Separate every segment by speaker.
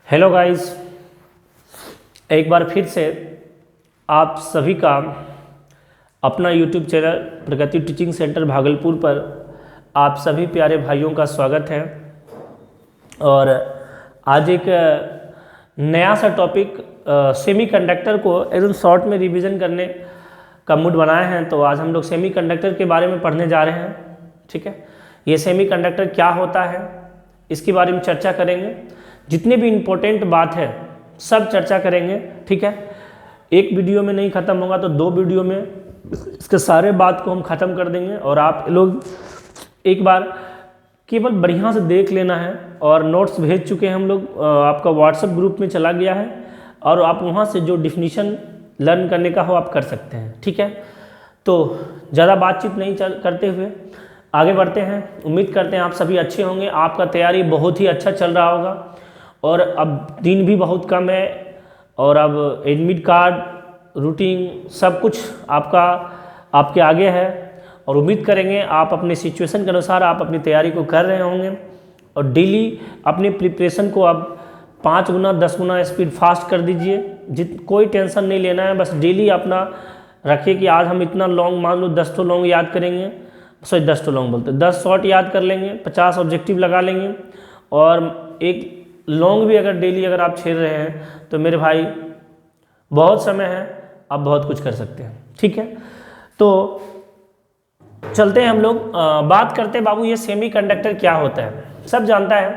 Speaker 1: Hello guys, एक बार फिर से आप सभी का अपना यूट्यूब चैनल प्रगति टीचिंग सेंटर भागलपुर पर आप सभी प्यारे भाइयों का स्वागत है। और आज एक नया सा टॉपिक सेमीकंडक्टर को एकदम शॉर्ट में रिवीजन करने का मूड बनाए हैं। तो आज हम लोग सेमीकंडक्टर के बारे में पढ़ने जा रहे हैं। ठीक है, ये सेमीकंडक्टर क्या होता है इसके बारे में चर्चा करेंगे। जितने भी इम्पोर्टेंट बात है सब चर्चा करेंगे। ठीक है, एक वीडियो में नहीं ख़त्म होगा तो दो वीडियो में इसके सारे बात को हम ख़त्म कर देंगे। और आप लोग एक बार केवल बढ़िया से देख लेना है। और नोट्स भेज चुके हैं हम लोग, आपका व्हाट्सएप ग्रुप में चला गया है और आप वहाँ से जो डिफिनीशन लर्न करने का हो आप कर सकते हैं। ठीक है, तो ज़्यादा बातचीत नहीं करते हुए आगे बढ़ते हैं। उम्मीद करते हैं आप सभी अच्छे होंगे, आपका तैयारी बहुत ही अच्छा चल रहा होगा। और अब दिन भी बहुत कम है और अब एडमिट कार्ड रूटीन सब कुछ आपके आगे है। और उम्मीद करेंगे आप अपने सिचुएशन के अनुसार आप अपनी तैयारी को कर रहे होंगे और डेली अपने प्रिपरेशन को अब 5 गुना 10 गुना स्पीड फास्ट कर दीजिए। कोई टेंशन नहीं लेना है, बस डेली अपना रखिए कि आज हम इतना लॉन्ग, मान लो 10 तो लॉन्ग याद करेंगे, 10 तो लॉन्ग बोलते 10 शॉर्ट याद कर लेंगे, 50 ऑब्जेक्टिव लगा लेंगे। और एक लॉन्ग भी अगर डेली अगर आप छेड़ रहे हैं तो मेरे भाई बहुत समय है, आप बहुत कुछ कर सकते हैं। ठीक है, तो चलते हैं हम लोग बात करते हैं। बाबू ये सेमीकंडक्टर क्या होता है, सब जानता है।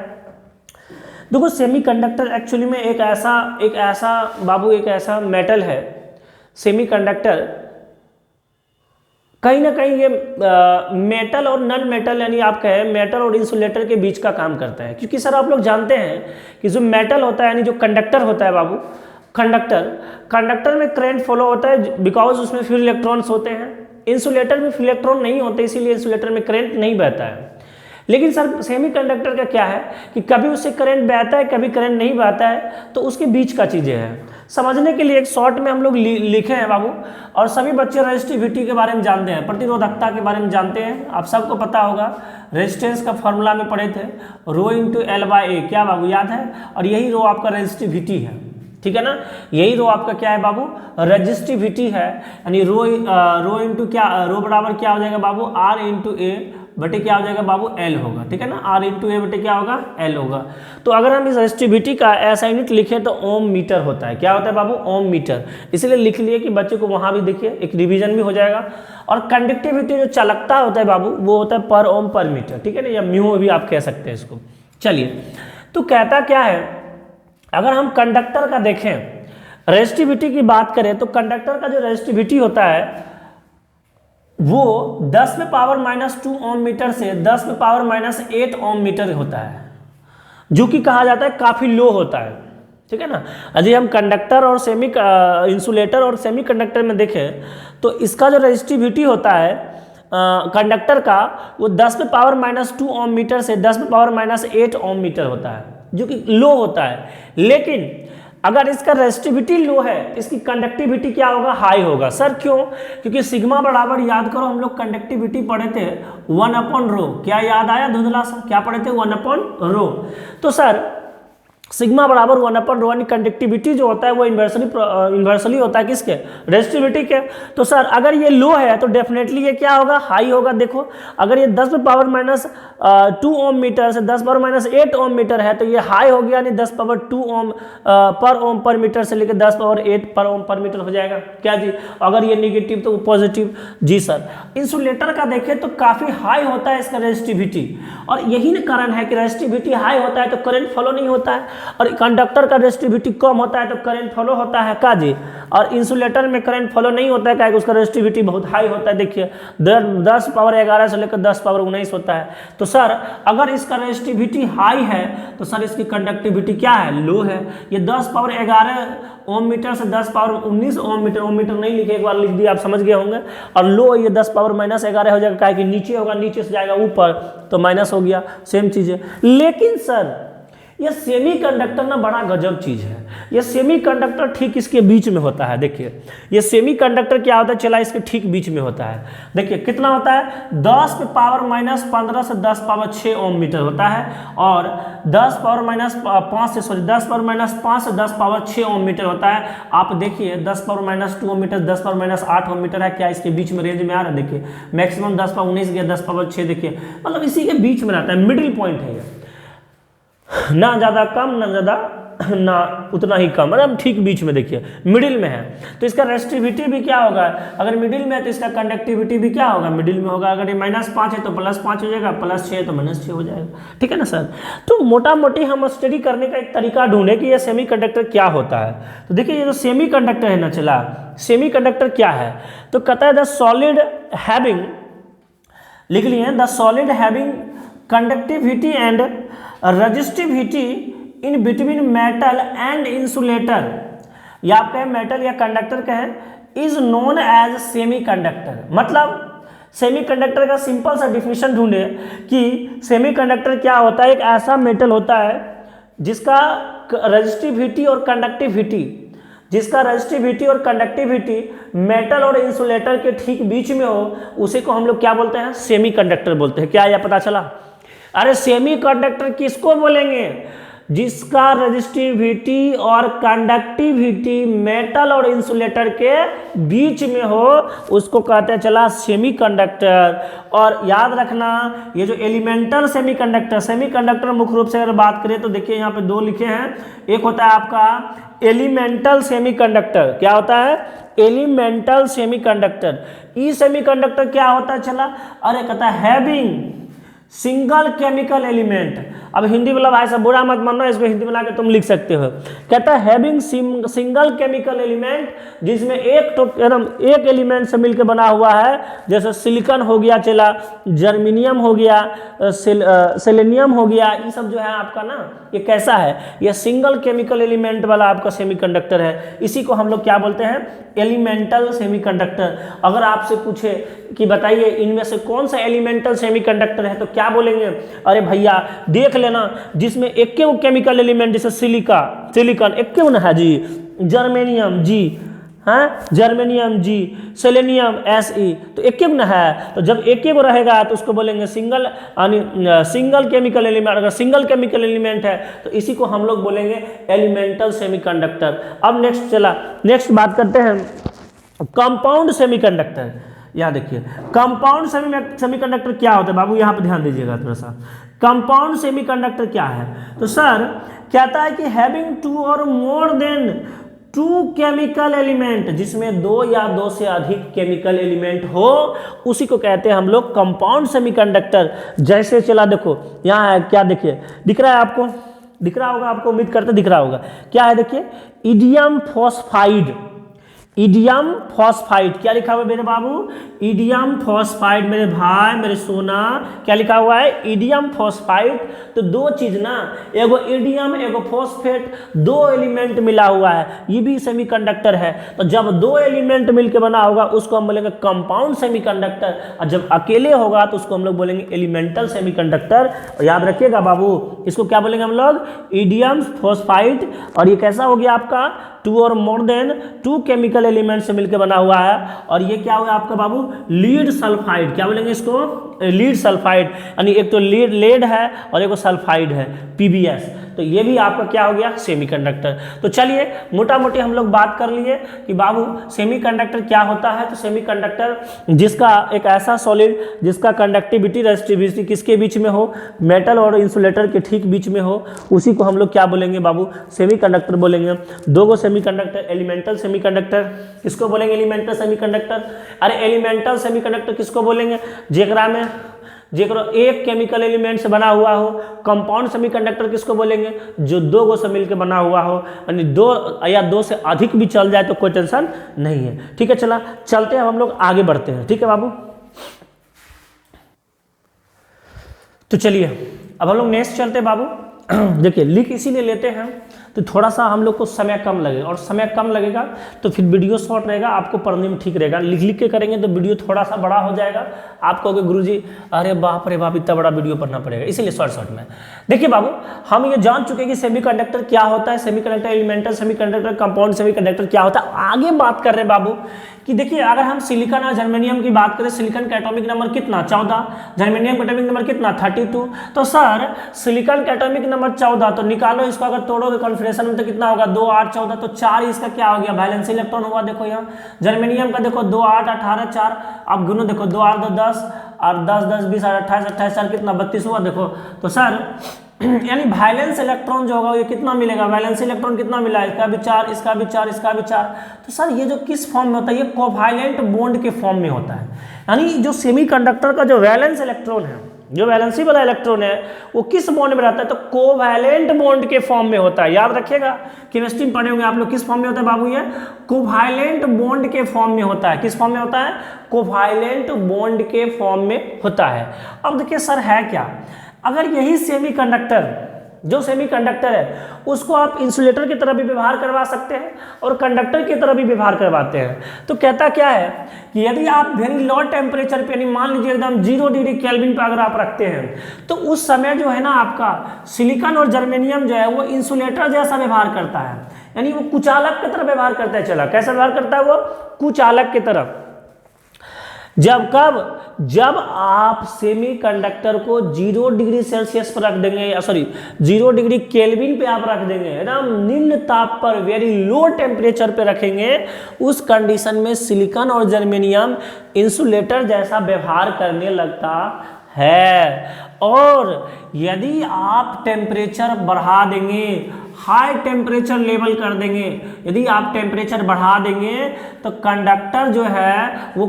Speaker 1: देखो सेमीकंडक्टर एक्चुअली में एक ऐसा मेटल है। सेमीकंडक्टर कहीं ना कहीं ये मेटल और नॉन मेटल यानी आप कहें मेटल और इंसुलेटर के बीच का काम करता है। क्योंकि सर आप लोग जानते हैं कि जो मेटल होता है यानी जो कंडक्टर होता है बाबू, कंडक्टर में करंट फॉलो होता है बिकॉज उसमें फ्री इलेक्ट्रॉन्स होते हैं। इंसुलेटर में फ्री इलेक्ट्रॉन नहीं होते, इसीलिए इंसुलेटर में करंट नहीं बहता है। लेकिन सर सेमीकंडक्टर का क्या है कि कभी उससे करंट बहता है कभी करंट नहीं बहता है, तो उसके बीच का चीज़ें हैं। समझने के लिए एक शॉर्ट में हम लोग लिखे हैं बाबू। और सभी बच्चे रेजिस्टिविटी के बारे में जानते हैं, प्रतिरोधकता के बारे में जानते हैं। आप सबको पता होगा रेजिस्टेंस का फॉर्मूला में पढ़े थे, ρ × L/A। क्या बाबू याद है? और यही रो आपका रेजिस्टिविटी है। ठीक है ना, यही रो आपका क्या है बाबू, रेजिस्टिविटी है। यानी रो इंटू क्या, रो बराबर क्या हो जाएगा बाबू, R × A बटे क्या हो जाएगा बाबू, L होगा। ठीक है ना, R × A बटे क्या होगा, L होगा। तो अगर हम इस रेजिस्टिविटी का ऐसा यूनिट लिखें तो ओम मीटर होता है। क्या होता है बाबू, ओम मीटर। इसलिए लिख लिए कि बच्चे को वहाँ भी देखिए, एक रिवीजन भी हो जाएगा। और कंडक्टिविटी जो चालकता होता है बाबू वो होता है पर ओम पर मीटर। ठीक है ना, या म्यू भी आप कह सकते हैं इसको। चलिए, तो कहता क्या है, अगर हम कंडक्टर का देखें, रेजिस्टिविटी की बात करें तो कंडक्टर का जो रेजिस्टिविटी होता है वो 10 में पावर -2 ओम मीटर से 10 में पावर -8 ओम मीटर होता है, जो कि कहा जाता है काफ़ी लो होता है। ठीक है ना, यदि हम कंडक्टर और इंसुलेटर और सेमीकंडक्टर में देखें तो इसका जो रेजिस्टिविटी होता है कंडक्टर का वो 10 में पावर -2 ओम मीटर से 10 में पावर -8 ओम मीटर होता है, जो कि लो होता है। लेकिन अगर इसका रेजिस्टिविटी लो है इसकी कंडक्टिविटी क्या होगा, हाई होगा। सर क्यों? क्योंकि सिग्मा बराबर, याद करो हम लोग कंडक्टिविटी पढ़े थे 1/ρ। क्या याद आया धुंधला सा, क्या पढ़े थे, 1/ρ। तो सर सिग्मा बराबर 1/ρ यानी कंडक्टिविटी जो होता है वो इन्वर्सली होता है किसके, रेजिस्टिविटी के। तो सर अगर ये लो है तो डेफिनेटली ये क्या होगा, हाई होगा। देखो अगर ये 10 में पावर -2 ओम मीटर से 10 पावर -8 ओम मीटर है तो ये हाई हो गया, यानी 10 पावर 2 ओम पर मीटर से लेकर 10 पावर 8 पर ओम पर मीटर हो जाएगा। क्या जी? अगर ये निगेटिव तो पॉजिटिव। जी सर। इंसुलेटर का देखें तो काफ़ी हाई होता है इसका रेजिस्टिविटी, और यही कारण है कि रेजिस्टिविटी हाई होता है तो करंट फॉलो नहीं होता है, और कंडक्टर का रेजिस्टिविटी कम होता है तो करंट फॉलो होता है। का जी? और इंसुलेटर में करंट फॉलो नहीं होता है, क्या है, उसका रेजिस्टिविटी बहुत हाई होता है। देखिए 10 पावर 11 से लेकर 10 पावर 19 होता है। तो सर अगर इसका रेजिस्टिविटी हाई है तो सर इसकी कंडक्टिविटी क्या है, लो है। ये 10 पावर 11 ओम मीटर से 10 पावर 19 ओम मीटर नहीं लिखे, एक बार लिख दिया आप समझ गए होंगे। और लो ये 10 पावर -11 हो जाएगा, क्या है कि नीचे होगा, नीचे से जाएगा ऊपर तो माइनस हो गया, सेम चीज़ है। लेकिन सर ये सेमीकंडक्टर ना बड़ा गजब चीज है। ये सेमीकंडक्टर ठीक इसके बीच में होता है। देखिए ये सेमीकंडक्टर क्या होता है, चला इसके ठीक बीच में होता है। देखिए कितना होता है, 10 पे पावर माइनस 15 से 10 पावर 6 ओम मीटर होता है, और 10 पावर माइनस 5 से 10 पावर माइनस 5 से 10 पावर 6 ओम मीटर होता है। आप देखिए 10 पावर माइनस 2 ओम मीटर, 10 पावर माइनस 8 ओम मीटर है, क्या इसके बीच में रेंज में आ रहा है। देखिए मैक्सिमम 10 पावर 19 गया, 10 पावर 6, देखिए मतलब इसी के बीच में रहता है, मिडिल पॉइंट है ये, ना ज़्यादा कम ना ज़्यादा ना उतना ही कम, मतलब ठीक बीच में देखिए मिडिल में है। तो इसका रेजिस्टिविटी भी क्या होगा, अगर मिडिल में है तो इसका कंडक्टिविटी भी क्या होगा, मिडिल में होगा। अगर ये -5 है तो +5 हो जाएगा, +6 है तो -6 हो जाएगा, ठीक है ना सर। तो मोटा मोटी हम स्टडी करने का एक तरीका ढूंढे कि ये सेमीकंडक्टर क्या होता है। तो देखिए ये जो सेमीकंडक्टर है ना, चला सेमीकंडक्टर क्या है, तो कहता है द सॉलिड हैविंग, लिख लिए the solid having conductivity and resistivity in between metal and insulator, या आप कहें मेटल या कंडक्टर कहें, इज नोन एज सेमीकंडक्टर। मतलब सेमीकंडक्टर का सिंपल सा डिफिनेशन ढूंढे कि सेमीकंडक्टर क्या होता है। एक ऐसा मेटल होता है जिसका रेजिस्टिविटी और कंडक्टिविटी, मेटल और इंसुलेटर के ठीक बीच में हो, उसी को हम लोग क्या बोलते हैं, सेमीकंडक्टर बोलते हैं। क्या यह पता चला। अरे सेमीकंडक्टर किसको बोलेंगे, जिसका रेजिस्टिविटी और कंडक्टिविटी मेटल और इंसुलेटर के बीच में हो, उसको कहते हैं चला सेमीकंडक्टर। और याद रखना ये जो एलिमेंटल सेमीकंडक्टर मुख्य रूप से अगर बात करें तो देखिए यहाँ पे 2 लिखे हैं। एक होता है आपका एलिमेंटल सेमीकंडक्टर, क्या होता है, एलिमेंटल सेमीकंडक्टर। ई सेमीकंडक्टर क्या होता है चला, अरे कहता है हैविंग सिंगल केमिकल एलिमेंट। अब हिंदी वाला भाई साहब बुरा मत मानना, इसको हिंदी बना के तुम लिख सकते हो। कहता है हैविंग सिंगल केमिकल एलिमेंट, जिसमें एक एलिमेंट से मिलकर बना हुआ है, जैसे सिलिकॉन हो गया चला, जर्मेनियम हो गया, सेलेनियम हो गया, ये सब जो है आपका ना ये कैसा है, ये सिंगल केमिकल एलिमेंट वाला आपका सेमीकंडक्टर है। इसी को हम लोग क्या बोलते हैं, एलिमेंटल सेमीकंडक्टर। अगर आपसे पूछे कि बताइए इनमें से कौन सा एलिमेंटल सेमीकंडक्टर है, तो क्या बोलेंगे, अरे भैया देख लेना जिसमें एक केमिकल एलिमेंट, जैसे सिलिकॉन एक ना है जी, जर्मेनियम जी, हाँ जर्मेनियम जी, सेलेनियम Se, तो एक ना है। तो जब एक रहेगा तो उसको बोलेंगे सिंगल केमिकल एलिमेंट। अगर सिंगल केमिकल एलिमेंट है तो इसी को हम लोग बोलेंगे एलिमेंटल सेमीकंडक्टर। अब नेक्स्ट बात करते हैं कंपाउंड सेमीकंडक्टर। यहाँ देखिए कंपाउंड सेमीकंडक्टर क्या होता है बाबू, यहाँ पे ध्यान दीजिएगा थोड़ा सा। कंपाउंड सेमीकंडक्टर क्या है, तो सर कहता है कि हैविंग 2 और मोर देन 2 केमिकल एलिमेंट, जिसमें 2 या 2 से अधिक केमिकल एलिमेंट हो, उसी को कहते हैं हम लोग कंपाउंड सेमीकंडक्टर। जैसे चला देखो यहाँ है, क्या देखिए दिख रहा है आपको, दिख रहा होगा आपको, उम्मीद करते दिख रहा होगा। क्या है देखिए, इडियम फॉस्फाइड, क्या लिखा हुआ है मेरे बाबू, इडियम फॉस्फाइड, मेरे भाई मेरे सोना, क्या लिखा हुआ है, इडियम फॉस्फाइड। तो 2 चीज ना, एगो इडियम एगो फॉस्फेट, 2 एलिमेंट मिला हुआ है, ये भी सेमीकंडक्टर है। तो जब 2 एलिमेंट मिलकर बना होगा उसको हम बोलेंगे कंपाउंड सेमीकंडक्टर, और जब अकेले होगा तो उसको हम लोग बोलेंगे एलिमेंटल सेमीकंडक्टर। और याद रखिएगा बाबू, इसको क्या बोलेंगे हम लोग, इडियम फॉस्फाइड। और ये कैसा हो गया आपका, 2 और मोर देन 2 केमिकल एलिमेंट से मिलकर बना हुआ है। और ये क्या हुआ आपका बाबू, लीड सल्फाइड, क्या बोलेंगे इसको, लीड सल्फाइड, यानी एक तो लेड है और एक सल्फाइड है, PbS। तो ये भी आपका क्या हो गया, सेमीकंडक्टर। तो चलिए मोटा मोटी हम लोग बात कर लिए कि बाबू सेमीकंडक्टर क्या होता है। तो सेमीकंडक्टर जिसका एक ऐसा सॉलिड जिसका कंडक्टिविटी रेजिस्टिविटी किसके बीच में हो, मेटल और इंसुलेटर के ठीक बीच में हो, उसी को हम लोग क्या बोलेंगे बाबू, सेमीकंडक्टर बोलेंगे। 2 सेमीकंडक्टर, एलिमेंटल सेमीकंडक्टर किसको बोलेंगे, एलिमेंटल सेमीकंडक्टर। अरे एलिमेंटल सेमीकंडक्टर किसको बोलेंगे, जेकरा एक केमिकल एलिमेंट से बना हुआ हो। कंपाउंड सेमीकंडक्टर किसको बोलेंगे, जो 2 से मिलकर बना हुआ हो, यानी 2 या 2 से अधिक भी चल जाए तो कोई टेंशन नहीं है। ठीक है, चलते हैं हम लोग आगे बढ़ते हैं। ठीक है बाबू, तो चलिए अब हम लोग नेक्स्ट चलते हैं बाबू। देखिए लिख इसीलिए लेते हैं तो थोड़ा सा हम लोग को समय कम लगेगा, और समय कम लगेगा तो फिर वीडियो शॉर्ट रहेगा, आपको पढ़ने में ठीक रहेगा। लिख लिख के करेंगे तो वीडियो थोड़ा सा बड़ा हो जाएगा, आप कहोगे गुरुजी अरे बाप रे बाप इतना बड़ा वीडियो पढ़ना पड़ेगा, इसीलिए शॉर्ट में। देखिए बाबू, हम ये जान चुके हैं कि सेमीकंडक्टर क्या होता है, semiconductor elemental semiconductor, compound semiconductor क्या होता है। आगे बात कर रहे हैं बाबू कि देखिए अगर हम सिलिकॉन और जर्मेनियम की बात करें, सिलिकॉन का एटॉमिक नंबर कितना 14, जर्मेनियम का एटॉमिक नंबर कितना 32। तो सर सिलिकॉन का एटॉमिक नंबर 14, तो निकालो इसको, अगर तोड़ोगे कॉन्फिगरेशन में तो कितना होगा 2 8 14, तो 4 इसका क्या हो गया वैलेंस इलेक्ट्रॉन हुआ। देखो यहाँ जर्मेनियम का देखो 2 8 18 4, अब गुनो देखो 2 8 2 10 और 10 10 20 28 28 4 कितना 32 हुआ। देखो तो सर यानी वैलेंस इलेक्ट्रॉन जो होगा ये कितना मिलेगा, वैलेंस इलेक्ट्रॉन कितना मिला, इसका भी 4 इसका भी 4 इसका भी 4। तो सर ये जो किस फॉर्म में होता है, ये कोवैलेंट बॉन्ड के फॉर्म में होता है। यानी जो सेमीकंडक्टर का जो वैलेंस इलेक्ट्रॉन है, जो वैलेंसी वाला इलेक्ट्रॉन है वो किस बॉन्ड में रहता है, तो कोवैलेंट बॉन्ड के फॉर्म में होता है। याद रखिएगा, केमिस्ट्री में पढ़े होंगे आप लोग, किस फॉर्म में होता है बाबू, ये कोवैलेंट बॉन्ड के फॉर्म में होता है। किस फॉर्म में होता है, कोवैलेंट बॉन्ड के फॉर्म में होता है। अब देखिए सर है क्या, अगर यही सेमीकंडक्टर, जो सेमीकंडक्टर है उसको आप इंसुलेटर की तरह भी व्यवहार करवा सकते हैं और कंडक्टर की तरह भी व्यवहार करवाते हैं। तो कहता क्या है कि यदि आप वेरी लो टेम्परेचर पे, यानी मान लीजिए एकदम 0 डिग्री केल्विन पे अगर आप रखते हैं, तो उस समय जो है ना आपका सिलिकॉन और जर्मेनियम जो है वो इंसुलेटर जैसा व्यवहार करता है, यानी वो कुचालक की तरह व्यवहार करता है। चला कैसा व्यवहार करता है वो, कुचालक की तरह। जब जब आप सेमीकंडक्टर को 0 डिग्री सेल्सियस पर रख देंगे, सॉरी 0 डिग्री केल्विन पे आप रख देंगे, है ना, निम्न ताप पर वेरी लो टेम्परेचर पे रखेंगे, उस कंडीशन में सिलिकॉन और जर्मेनियम इंसुलेटर जैसा व्यवहार करने लगता है। और यदि आप टेम्परेचर बढ़ा देंगे, हाई टेम्परेचर लेवल कर देंगे, यदि आप टेम्परेचर बढ़ा देंगे तो कंडक्टर जो है वो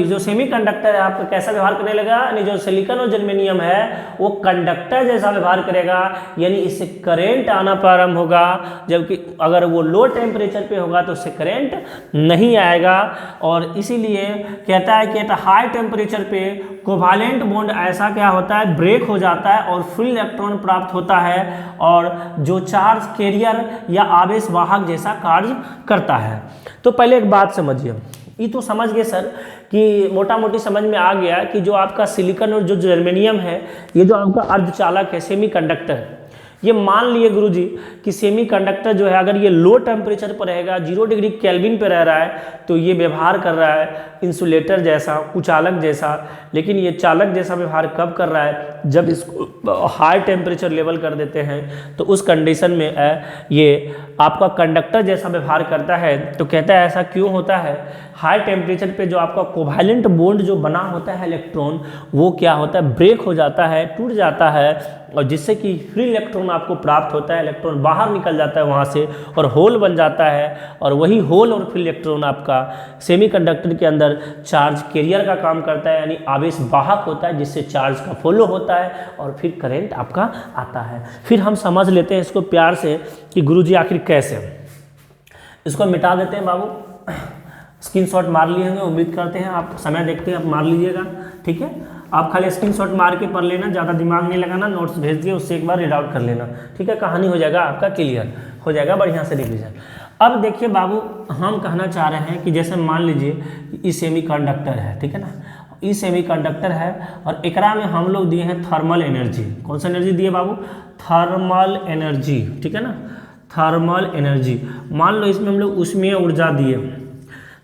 Speaker 1: जो सेमीकंडक्टर है आपका कैसा व्यवहार करने लगा, यानी जो सिलिकॉन और जर्मेनियम है वो कंडक्टर जैसा व्यवहार करेगा, यानी इससे करंट आना प्रारंभ होगा। जबकि अगर वो लो टेम्परेचर पे होगा तो उससे करंट नहीं आएगा। और इसीलिए कहता है कि हाई टेम्परेचर पे कोवैलेंट बॉन्ड ऐसा क्या होता है, ब्रेक हो जाता है और फ्री इलेक्ट्रॉन प्राप्त होता है, और जो चार्ज कैरियर या आवेश वाहक जैसा कार्य करता है। तो पहले एक बात समझिए, ये तो समझ गए सर कि मोटा मोटी समझ में आ गया कि जो आपका सिलिकॉन और जो जर्मेनियम है, ये जो आपका अर्धचालक है सेमीकंडक्टर, ये मान लिए गुरुजी कि सेमीकंडक्टर जो है अगर ये लो टेम्परेचर पर रहेगा, 0 डिग्री केल्विन पे रह रहा है, तो ये व्यवहार कर रहा है इंसुलेटर जैसा, कुचालक जैसा। लेकिन ये चालक जैसा व्यवहार कब कर रहा है, जब इसको हाई टेम्परेचर लेवल कर देते हैं, तो उस कंडीशन में ये आपका कंडक्टर जैसा व्यवहार करता है। तो कहता है ऐसा क्यों होता है, हाई टेम्परेचर पे जो आपका कोवैलेंट बॉन्ड जो बना होता है इलेक्ट्रॉन, वो क्या होता है, ब्रेक हो जाता है, टूट जाता है, और जिससे कि फ्री इलेक्ट्रॉन आपको प्राप्त होता है, इलेक्ट्रॉन बाहर निकल जाता है वहाँ से और होल बन जाता है। और वही होल और फ्री इलेक्ट्रॉन आपका सेमीकंडक्टर के अंदर चार्ज कैरियर का काम करता है, यानी आवेश वाहक होता है, जिससे चार्ज का फ्लो होता है और फिर करंट आपका आता है। फिर हम समझ लेते हैं इसको प्यार से कि गुरुजी आखिर कैसे। इसको मिटा देते हैं बाबू, स्क्रीनशॉट मार लिए होंगे, उम्मीद करते हैं आप समय देखते हैं, आप मार लीजिएगा, ठीक है। आप खाली स्क्रीनशॉट मार के पढ़ लेना, ज़्यादा दिमाग नहीं लगाना, नोट्स भेज दिए उससे एक बार रीड आउट कर लेना, ठीक है। कहानी हो जाएगा आपका क्लियर, हो जाएगा बढ़िया से रिवीजन। अब देखिए बाबू, हम कहना चाह रहे हैं कि जैसे मान लीजिए ई सेमीकंडक्टर है, ठीक है ना, ई सेमीकंडक्टर है और एकरा में हम लोग दिए हैं थर्मल एनर्जी। कौन सा एनर्जी दिए बाबू, थर्मल एनर्जी, ठीक है ना, थर्मल एनर्जी। मान लो इसमें हम लोग ऊष्मीय ऊर्जा दिए,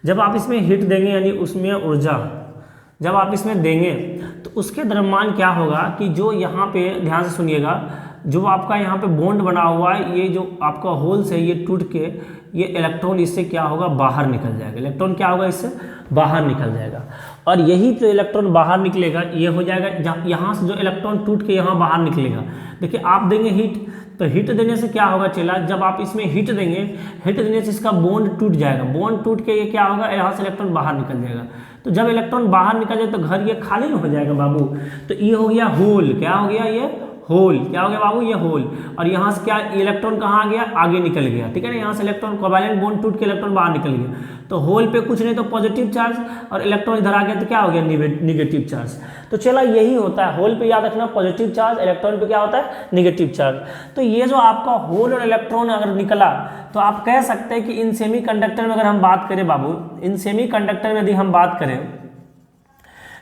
Speaker 1: जब आप इसमें हीट देंगे यानी ऊष्मीय ऊर्जा जब आप इसमें देंगे तो उसके दरम्यान क्या होगा कि जो यहाँ पे ध्यान से सुनिएगा, जो आपका यहाँ पे बॉन्ड बना हुआ है, ये जो आपका होल्स है ये टूट के ये इलेक्ट्रॉन इससे क्या होगा, बाहर निकल जाएगा। इलेक्ट्रॉन क्या होगा, इससे बाहर निकल जाएगा। और यही जो इलेक्ट्रॉन बाहर निकलेगा ये हो जाएगा, यहाँ से जो इलेक्ट्रॉन टूट के यहाँ बाहर निकलेगा। देखिए आप देंगे हीट, तो हीट देने से क्या होगा चला, जब आप इसमें हीट देंगे, हीट देने से इसका बॉन्ड टूट जाएगा, बॉन्ड टूट के ये क्या होगा, यहाँ से इलेक्ट्रॉन बाहर निकल जाएगा। तो जब इलेक्ट्रॉन बाहर निकल जाए तो घर ये खाली हो जाएगा बाबू। तो ये हो गया होल, क्या हो गया, ये होल, क्या हो गया बाबू, ये होल। और यहाँ से क्या इलेक्ट्रॉन कहाँ आ गया, आगे निकल गया, ठीक है ना, यहाँ से इलेक्ट्रॉन कोवैलेंट बॉन्ड टूट के इलेक्ट्रॉन बाहर निकल गया, तो होल पे कुछ नहीं तो पॉजिटिव चार्ज, और इलेक्ट्रॉन इधर आ गया तो क्या हो गया, निगेटिव चार्ज। तो चला यही होता है, होल पे याद रखना पॉजिटिव चार्ज, इलेक्ट्रॉन पे क्या होता है, निगेटिव चार्ज। तो ये जो आपका होल और इलेक्ट्रॉन अगर निकला तो आप कह सकते हैं कि इन सेमीकंडक्टर में अगर हम बात करें बाबू, इन सेमीकंडक्टर में यदि हम बात करें,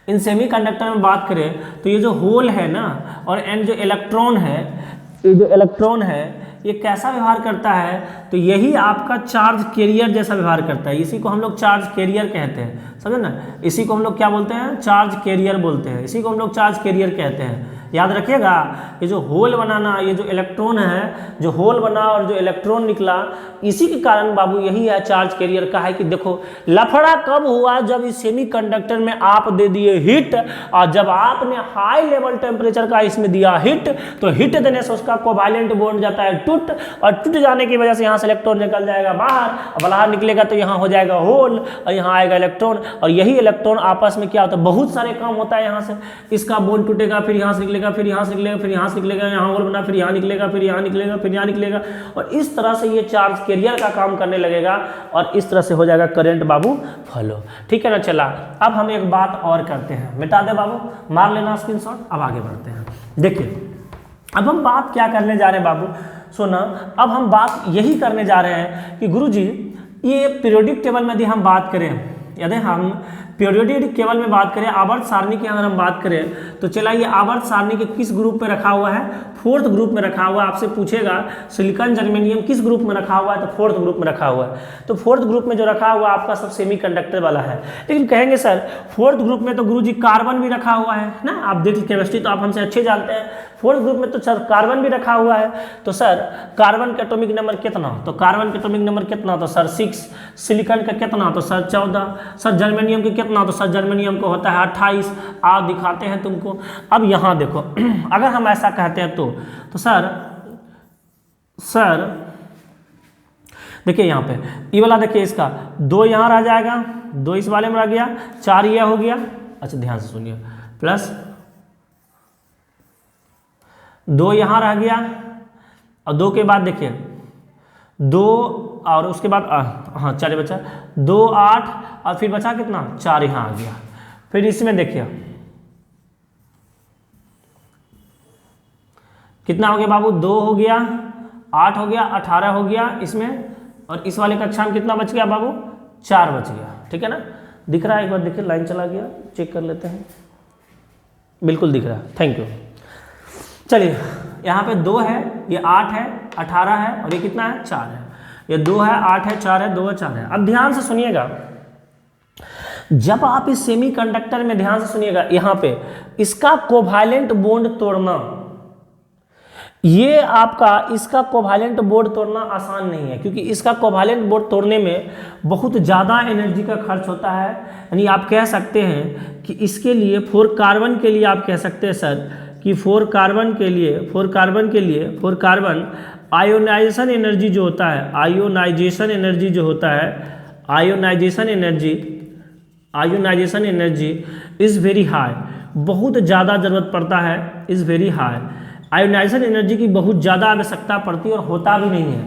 Speaker 1: इन सेमीकंडक्टर में बात करें तो ये जो होल है ना और एंड जो इलेक्ट्रॉन है, ये जो इलेक्ट्रॉन है ये कैसा व्यवहार करता है, तो यही आपका चार्ज कैरियर जैसा व्यवहार करता है, इसी को हम लोग चार्ज कैरियर कहते हैं, समझे ना, इसी को हम लोग क्या बोलते हैं, चार्ज कैरियर बोलते हैं, इसी को हम लोग चार्ज कैरियर कहते हैं। याद रखिएगा, ये जो होल बनाना, ये जो इलेक्ट्रॉन है, जो होल बना और जो इलेक्ट्रॉन निकला, इसी के कारण बाबू यही है चार्ज कैरियर का है कि देखो लफड़ा कब हुआ, जब इस सेमीकंडक्टर में आप दे दिए हिट, और जब आपने हाई लेवल टेम्परेचर का इसमें दिया हिट, तो हिट देने से उसका कोवैलेंट बॉन्ड जाता है टूट, और टूट जाने की वजह से यहाँ से इलेक्ट्रॉन निकल जाएगा बाहर, और बाहर निकलेगा तो यहाँ हो जाएगा होल, और यहाँ आएगा इलेक्ट्रॉन, और यही इलेक्ट्रॉन आपस में क्या होता है, बहुत सारे काम होता है, यहाँ से इसका बॉन्ड टूटेगा, फिर यहाँ से निकलेगा, फिर यहाँ से निकलेगा, फिर यहाँ से निकलेगा, यहाँ होल बना, फिर यहाँ निकलेगा, फिर यहाँ निकलेगा, फिर यहाँ निकलेगा, और इस तरह से ये चार्ज कैरियर का काम करने लगेगा, और इस तरह से हो जाएगा करंट बाबू फॉलो, ठीक है ना। चला अब हम एक बात और करते हैं, मिटा दे बाबू, मार लेना स्क्रीनशॉट, अब आगे बढ़ते हैं। देखिए अब हम बात क्या करने जा रहे हैं बाबू, सुना, अब हम बात यही करने जा रहे हैं कि गुरुजी ये पीरियोडिक टेबल में यदि हम बात करें, यदि हम पीरियोडिक टेबल में बात करें, आवर्त सारणी की अगर हम बात करें, तो चला ये आवर्त सारणी के किस ग्रुप में रखा हुआ है, फोर्थ ग्रुप में रखा हुआ है। आपसे पूछेगा सिलिकॉन जर्मेनियम किस ग्रुप में रखा हुआ है, तो फोर्थ ग्रुप में रखा हुआ है। तो फोर्थ ग्रुप में जो रखा हुआ है आपका सब सेमीकंडक्टर वाला है। लेकिन कहेंगे सर फोर्थ ग्रुप में तो गुरुजी कार्बन भी रखा हुआ है ना, आप देख केमिस्ट्री तो आप हमसे अच्छे जानते हैं, फोर्थ ग्रुप में तो सर कार्बन भी रखा हुआ है। तो सर कार्बन का एटॉमिक नंबर कितना, तो कार्बन का एटॉमिक नंबर कितना, तो सर 6, सिलिकॉन का कितना, तो सर 14, सर जर्मेनियम के कितना, तो सर जर्मेनियम को होता है 28। आप दिखाते हैं तुमको। अब यहाँ देखो अगर हम ऐसा कहते हैं तो सर देखिए यहाँ पे ये वाला देखिए, इसका 2 यहाँ रह जाएगा, 2 इस वाले में रह गया, 4 ये हो गया। अच्छा ध्यान से सुनिए, प्लस 2 यहाँ रह गया, और 2 के बाद देखिए 2 और उसके बाद हाँ 4 बचा, 2 8 और फिर बचा कितना, 4 यहाँ आ गया। फिर इसमें देखिए कितना हो गया बाबू, 2 हो गया, 8 हो गया, 18 हो गया इसमें, और इस वाले कक्षा में कितना बच गया बाबू, 4 बच गया, ठीक है ना। दिख रहा है, एक बार देखिए लाइन चला गया, चेक कर लेते हैं, बिल्कुल दिख रहा है, थैंक यू। चलिए यहाँ पे 2 है, ये 8 है, 18 है, और ये कितना है, 4 है। ये 2 है, 8 है, 4 है, 2 है, 4 है। अब ध्यान से सुनिएगा, जब आप इस सेमीकंडक्टर में ध्यान से सुनिएगा, यहाँ पे इसका कोवैलेंट बॉन्ड तोड़ना, ये आपका इसका कोवैलेंट बॉन्ड तोड़ना आसान नहीं है, क्योंकि इसका कोवैलेंट बॉन्ड तोड़ने में बहुत ज़्यादा एनर्जी का खर्च होता है। यानी आप कह सकते हैं कि इसके लिए 4 कार्बन के लिए आप कह सकते हैं सर कि 4 कार्बन आयोनाइजेशन एनर्जी जो होता है, ionisation energy is very high, बहुत ज़्यादा ज़रूरत पड़ता है, is very high. Ionisation energy की बहुत ज़्यादा आवश्यकता पड़ती है और होता भी नहीं है,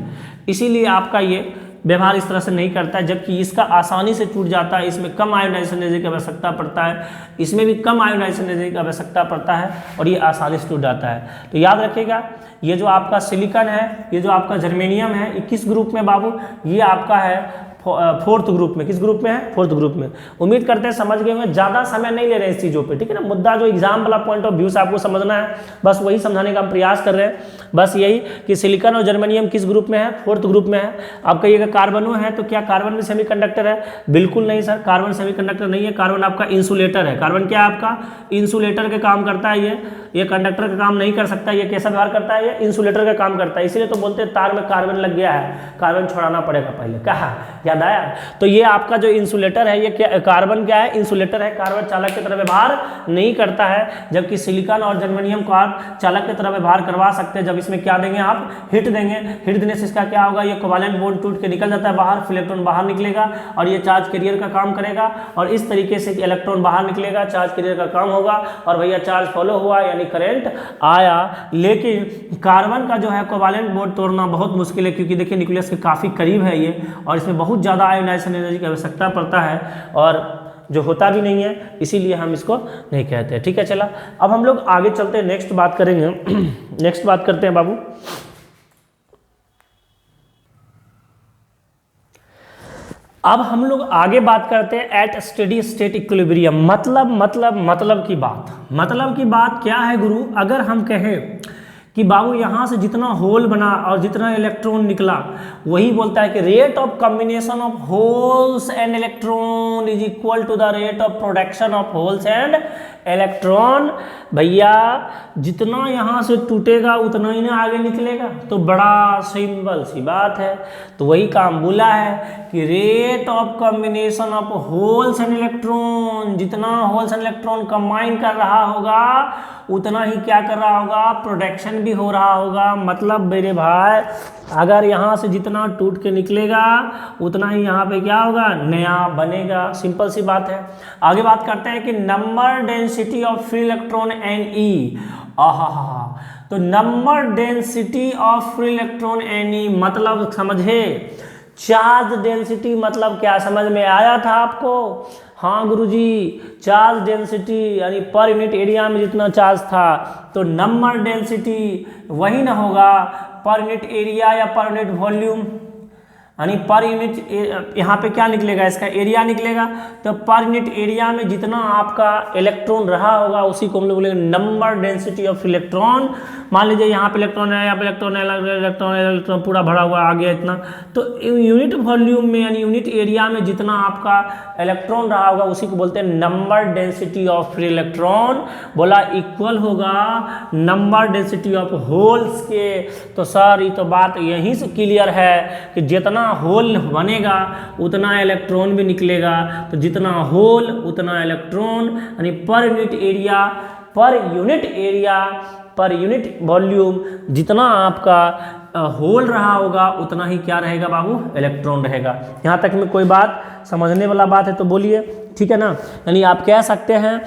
Speaker 1: इसीलिए आपका ये व्यवहार इस तरह से नहीं करता है, जबकि इसका आसानी से टूट जाता है। इसमें कम आयोनाइजेशन एनर्जी की आवश्यकता पड़ता है, इसमें भी कम आयोनाइजेशन एनर्जी की आवश्यकता पड़ता है, और ये आसानी से टूट जाता है। तो याद रखिएगा, ये जो आपका सिलिकॉन है, ये जो आपका जर्मेनियम है, ये किस ग्रुप में बाबू, ये आपका है फोर्थ ग्रुप में। किस ग्रुप में है, फोर्थ ग्रुप में। उम्मीद करते हैं समझ गए होंगे, ज़्यादा समय नहीं ले रहे हैं इस चीज़ों पे, ठीक है ना। मुद्दा जो एग्जाम वाला पॉइंट ऑफ व्यू से आपको समझना है, बस वही समझाने का हम प्रयास कर रहे हैं। बस यही कि सिलिकॉन और जर्मेनियम किस ग्रुप में है, फोर्थ ग्रुप में है। आप कहिएगा कार्बनो है, तो क्या कार्बन भी सेमीकंडक्टर है? बिल्कुल नहीं सर, कार्बन सेमीकंडक्टर नहीं है। कार्बन आपका इंसुलेटर है। कार्बन क्या है आपका, इंसुलेटर के काम करता है। ये कंडक्टर का काम नहीं कर सकता। ये कैसा व्यवहार करता है, ये इंसुलेटर का काम करता है। इसीलिए तो बोलते हैं तार में कार्बन लग गया है, कार्बन छोड़ाना पड़ेगा पहले, कहा याद आया? तो ये आपका जो इंसुलेटर है, ये क्या कार्बन क्या है? इंसुलेटर है, कार्बन चालक की तरह व्यवहार नहीं करता है, जबकि सिलिकॉन और जर्मेनियम को आप चालक की तरह व्यवहार करवा सकते हैं। जब इसमें क्या देंगे आप? हिट देंगे। हिट देने से इसका क्या होगा? ये कोवैलेंट बॉन्ड टूट के निकल जाता है बाहर, फिर इलेक्ट्रॉन बाहर निकलेगा और ये चार्ज कैरियर का काम करेगा, और इस तरीके से इलेक्ट्रॉन बाहर निकलेगा, चार्ज कैरियर का काम होगा, और भैया चार्ज फॉलो हुआ यानी करंट आया। लेकिन कार्बन का जो है कोवैलेंट बॉन्ड तोड़ना बहुत मुश्किल है, क्योंकि देखिए न्यूक्लियस के काफ़ी करीब है ये, और इसमें बहुत ज़्यादा आयोनाइजेशन एनर्जी की आवश्यकता पड़ता है, और जो होता भी नहीं है, इसीलिए हम इसको नहीं कहते। ठीक है, चला अब हम लोग आगे चलते हैं, नेक्स्ट बात करेंगे। नेक्स्ट बात करते हैं बाबू, अब हम लोग आगे बात करते हैं एट स्टेडी स्टेट इक्विलिब्रियम। मतलब की बात क्या है गुरु? अगर हम कहें कि बाबू यहाँ से जितना होल बना और जितना इलेक्ट्रॉन निकला, वही बोलता है कि rate of combination of holes and electron is equal to the rate of production of holes and electron. भैया जितना यहाँ से टूटेगा उतना ही ना आगे निकलेगा, तो बड़ा सिंपल सी बात है। तो वही काम बोला है कि rate of combination of holes and electron, जितना होल्स एंड इलेक्ट्रॉन कंबाइन कर रहा होगा उतना ही क्या कर रहा होगा? प्रोडक्शन भी हो रहा होगा। मतलब मेरे भाई अगर यहाँ से जितना टूट के निकलेगा उतना ही यहाँ पे क्या होगा? नया बनेगा। सिंपल सी बात है। आगे बात करते हैं कि number density of free electron Ne। तो number density of free electron Ne मतलब समझे? चार्ज डेंसिटी मतलब क्या? समझ में आया था आपको? हाँ गुरुजी, चार्ज डेंसिटी यानी पर यूनिट एरिया में जितना चार्ज था, तो नंबर डेंसिटी वही ना होगा पर यूनिट एरिया या पर यूनिट वॉल्यूम, यानी पर यूनिट यहाँ पे क्या निकलेगा? इसका एरिया निकलेगा। तो पर यूनिट एरिया में जितना आपका इलेक्ट्रॉन रहा होगा उसी को हम लोग बोलेंगे नंबर डेंसिटी ऑफ इलेक्ट्रॉन। मान लीजिए यहाँ पे इलेक्ट्रॉन है, यहाँ पे इलेक्ट्रॉन है, इलेक्ट्रॉन पूरा भरा हुआ आ गया इतना, तो यूनिट वॉल्यूम में यानी यूनिट एरिया में जितना आपका इलेक्ट्रॉन रहा होगा उसी को बोलते हैं number density of free electron. बोला इक्वल होगा नंबर डेंसिटी ऑफ होल्स के। तो सर ये तो बात यहीं से क्लियर है कि जितना होल बनेगा उतना इलेक्ट्रॉन भी निकलेगा। तो जितना होल उतना इलेक्ट्रॉन, यानी पर यूनिट वॉल्यूम जितना आपका होल रहा होगा उतना ही क्या रहेगा बाबू? इलेक्ट्रॉन रहेगा। यहाँ तक में कोई बात समझने वाला बात है तो बोलिए, ठीक है ना? यानी आप कह सकते हैं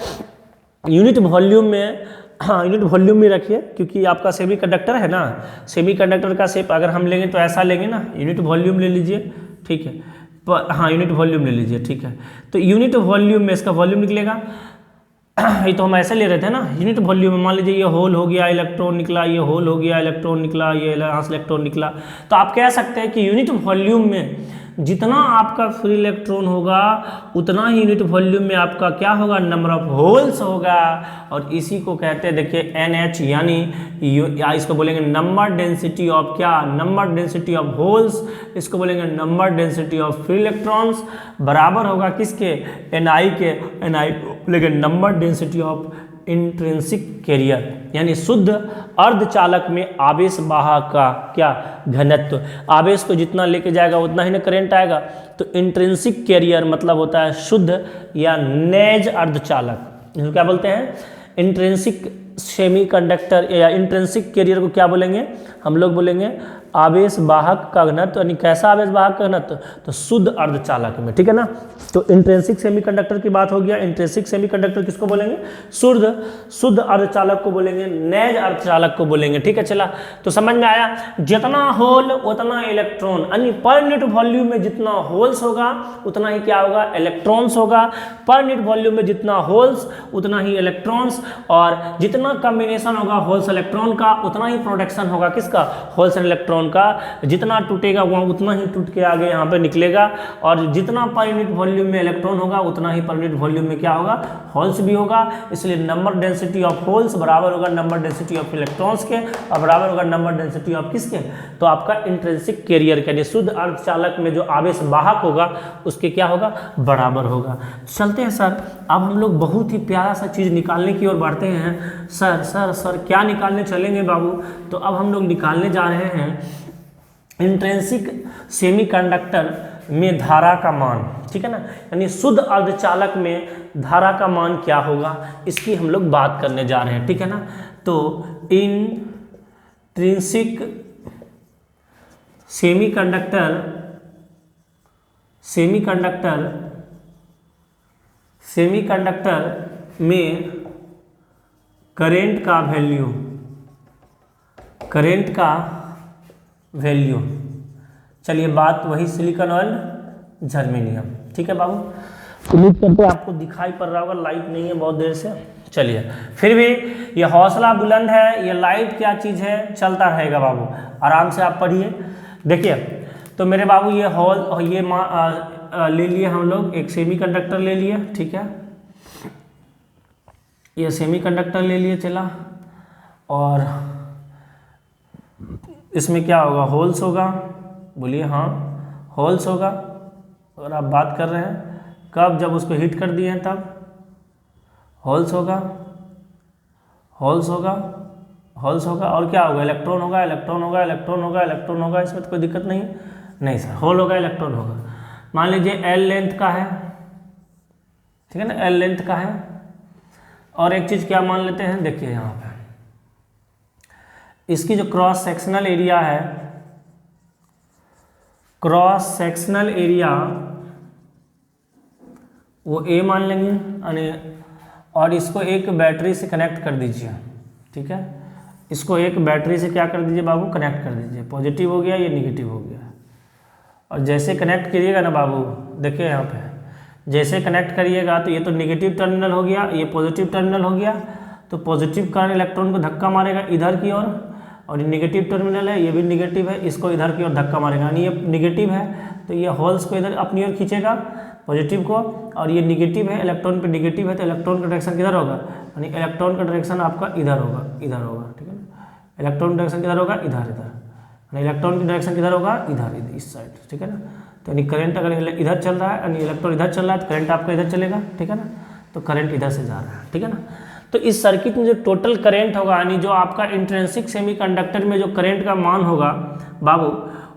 Speaker 1: यूनिट वॉल्यूम में, हाँ यूनिट वॉल्यूम में रखिए, क्योंकि आपका सेमी कंडक्टर है ना, सेमी कंडक्टर का शेप अगर हम लेंगे तो ऐसा लेंगे ना, यूनिट वॉल्यूम ले लीजिए, ठीक है। हाँ यूनिट वॉल्यूम ले लीजिए, ठीक है। तो यूनिट वॉल्यूम में इसका वॉल्यूम निकलेगा, ये तो हम ऐसे ले रहे थे ना, यूनिट वॉल्यूम में। मान लीजिए ये होल हो गया, इलेक्ट्रॉन निकला, ये होल हो गया, इलेक्ट्रॉन निकला, ये यहाँ से इलेक्ट्रॉन निकला। तो आप कह सकते हैं कि यूनिट वॉल्यूम में जितना आपका फ्री इलेक्ट्रॉन होगा उतना ही यूनिट वॉल्यूम में आपका क्या होगा? नंबर ऑफ होल्स होगा। और इसी को कहते हैं देखिए NH, यानी इसको बोलेंगे नंबर डेंसिटी ऑफ क्या? Number density of holes. इसको बोलेंगे number density of free electrons, बराबर होगा किसके? Ni के। Ni बोलेंगे number density of intrinsic carrier, यानी शुद्ध अर्धचालक में आवेश वाहक का क्या? घनत्व। आवेश को जितना लेके जाएगा उतना ही ना करंट आएगा। तो इंट्रिंसिक कैरियर मतलब होता है शुद्ध या नेज अर्धचालक। इसको क्या बोलते हैं? इंट्रिंसिक सेमीकंडक्टर या इंट्रिंसिक कैरियर को क्या बोलेंगे? हम लोग बोलेंगे आवेश वाहक का घनत्व, यानी कैसा आवेश वाहक का घनत्व? तो शुद्ध अर्धचालक में, ठीक है ना। तो इंट्रिंसिक सेमीकंडक्टर की बात हो गया। इंट्रिंसिक सेमीकंडक्टर किसको बोलेंगे? शुद्ध अर्धचालक को बोलेंगे, नैज अर्धचालक को बोलेंगे, ठीक है। चला, तो समझ में आया? जितना होल उतना इलेक्ट्रॉन, यानी पर यूनिट वॉल्यूम में जितना होल्स होगा उतना ही क्या होगा? इलेक्ट्रॉन्स होगा। पर यूनिट वॉल्यूम में जितना होल्स उतना ही इलेक्ट्रॉन्स, और जितना कॉम्बिनेशन होगा होल्स इलेक्ट्रॉन का उतना ही प्रोडक्शन होगा किसका? होल्स एंड इलेक्ट्रॉन का। जितना टूटेगा वहाँ उतना ही टूट के आगे यहाँ पे निकलेगा, और जितना पर यूनिट वॉल्यूम में इलेक्ट्रॉन होगा उतना ही पर यूनिट वॉल्यूम में क्या होगा? होल्स भी होगा। इसलिए नंबर डेंसिटी ऑफ होल्स बराबर होगा नंबर डेंसिटी ऑफ इलेक्ट्रॉन्स के, और बराबर होगा नंबर डेंसिटी ऑफ किसके? तो आपका इंट्रिंसिक कैरियर के, शुद्ध अर्धचालक में जो आवेश वाहक होगा उसके क्या होगा? बराबर होगा। चलते हैं सर, अब हम लोग बहुत ही प्यारा सा चीज़ निकालने की ओर बढ़ते हैं। सर क्या निकालने चलेंगे बाबू? तो अब हम लोग निकालने जा रहे हैं इंट्रिंसिक सेमीकंडक्टर में धारा का मान, ठीक है ना, यानी शुद्ध अर्धचालक में धारा का मान क्या होगा, इसकी हम लोग बात करने जा रहे हैं, ठीक है ना। तो इंट्रिंसिक सेमीकंडक्टर में करेंट का वैल्यू, चलिए बात वही सिलिकॉन और जर्मेनियम, ठीक है बाबू। उम्मीद करते हैं आपको दिखाई पड़ रहा होगा, लाइट नहीं है बहुत देर से। चलिए फिर भी ये हौसला बुलंद है, ये लाइट क्या चीज़ है, चलता रहेगा बाबू, आराम से आप पढ़िए। देखिए तो मेरे बाबू ये ले लिए हम लोग, एक सेमीकंडक्टर ले लिए, ठीक है, ये सेमीकंडक्टर ले लिए चला, और इसमें क्या होगा, होल्स होगा, बोलिए हाँ होल्स होगा। अगर आप बात कर रहे हैं कब, जब उसको हीट कर दिए हैं तब होल्स होगा, और क्या होगा, इलेक्ट्रॉन होगा, इसमें तो कोई दिक्कत नहीं सर, होल होगा, इलेक्ट्रॉन होगा। मान लीजिए एल लेंथ का है, ठीक है ना, एल लेंथ का है, और एक चीज़ क्या मान लेते हैं, देखिए यहाँ पे इसकी जो क्रॉस सेक्शनल एरिया वो ए मान लेंगे, और इसको एक बैटरी से कनेक्ट कर दीजिए, ठीक है, इसको एक बैटरी से क्या कर दीजिए बाबू, कनेक्ट कर दीजिए। पॉजिटिव हो गया, ये निगेटिव हो गया, और जैसे कनेक्ट करिएगा ना बाबू, देखिए यहाँ पे जैसे कनेक्ट करिएगा तो ये तो निगेटिव टर्मिनल हो गया, ये पॉजिटिव टर्मिनल हो गया, तो पॉजिटिव करंट इलेक्ट्रॉन को धक्का मारेगा इधर की ओर, और ये निगेटिव टर्मिनल है, ये भी निगेटिव है, इसको इधर की ओर धक्का मारेगा, यानी ये निगेटिव है तो ये होल्स को इधर अपनी ओर खींचेगा, पॉजिटिव को, और ये निगेटिव है, इलेक्ट्रॉन पे निगेटिव है, तो इलेक्ट्रॉन का डायरेक्शन किधर होगा, यानी इलेक्ट्रॉन का डायरेक्शन आपका इधर होगा, ठीक है ना, इलेक्ट्रॉन का डायरेक्शन किधर होगा, इधर, इलेक्ट्रॉन की डायरेक्शन किधर होगा, इधर, इस साइड, ठीक है ना। तो यानी करंट अगर इधर चल रहा है, यानी इलेक्ट्रॉन इधर चल रहा है, तो करंट आपका इधर चलेगा, ठीक है ना, तो करंट इधर से जा रहा है, ठीक है ना। तो इस सर्किट में जो टोटल करंट होगा, यानी जो आपका इंट्रिंसिक सेमीकंडक्टर में जो करंट का मान होगा बाबू,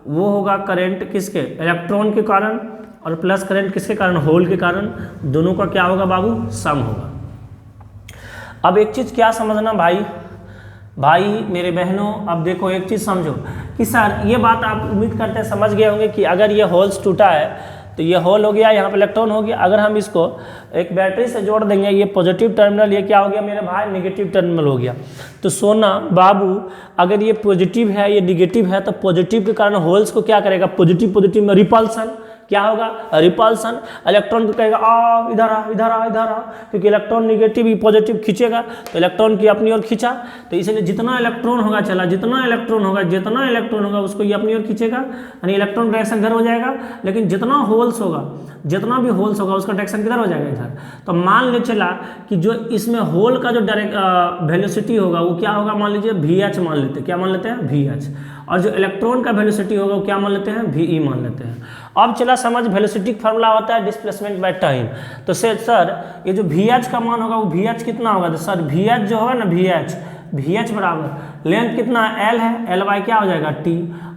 Speaker 1: वो होगा करंट किसके, इलेक्ट्रॉन के कारण, और प्लस करंट किसके कारण, होल के कारण, दोनों का क्या होगा बाबू, सम होगा। अब एक चीज़ क्या समझना भाई मेरे बहनों, अब देखो एक चीज़ समझो कि सर ये बात आप उम्मीद करते हैं समझ गए होंगे कि अगर ये होल्स टूटा है तो ये होल हो गया, यहाँ पे इलेक्ट्रॉन हो गया, अगर हम इसको एक बैटरी से जोड़ देंगे, ये पॉजिटिव टर्मिनल, ये क्या हो गया मेरे भाई, नेगेटिव टर्मिनल हो गया। तो सोना बाबू अगर ये पॉजिटिव है, ये निगेटिव है, तो पॉजिटिव के कारण होल्स को क्या करेगा, पॉजिटिव में रिपल्सन, क्या होगा, रिपल्सन, इलेक्ट्रॉन को कहेगा इधर आ, क्योंकि इलेक्ट्रॉन निगेटिव ही पॉजिटिव खींचेगा, तो इलेक्ट्रॉन की अपनी ओर खींचा, तो इसलिए जितना इलेक्ट्रॉन होगा जितना इलेक्ट्रॉन होगा उसको ये अपनी ओर खींचेगा, यानी इलेक्ट्रॉन डायरेक्शन इधर हो जाएगा, लेकिन जितना भी होल्स होगा उसका डायरेक्शन किधर हो जाएगा, इधर। तो मान ले चला कि जो इसमें होल का जो डायरेक्ट वेलोसिटी होगा वो क्या होगा, मान लीजिए VH मान लेते हैं, क्या मान लेते हैं, VH, और जो इलेक्ट्रॉन का वेलोसिटी होगा वो क्या मान लेते हैं, VE मान लेते हैं। अब चला समझ, वेलोसिटी का फार्मूला होता है डिस्प्लेसमेंट बाय टाइम, तो सर ये जो VH का मान होगा वो VH कितना होगा, तो सर VH जो होगा ना, VH बराबर लेंथ कितना L है, L बाई क्या हो जाएगा T,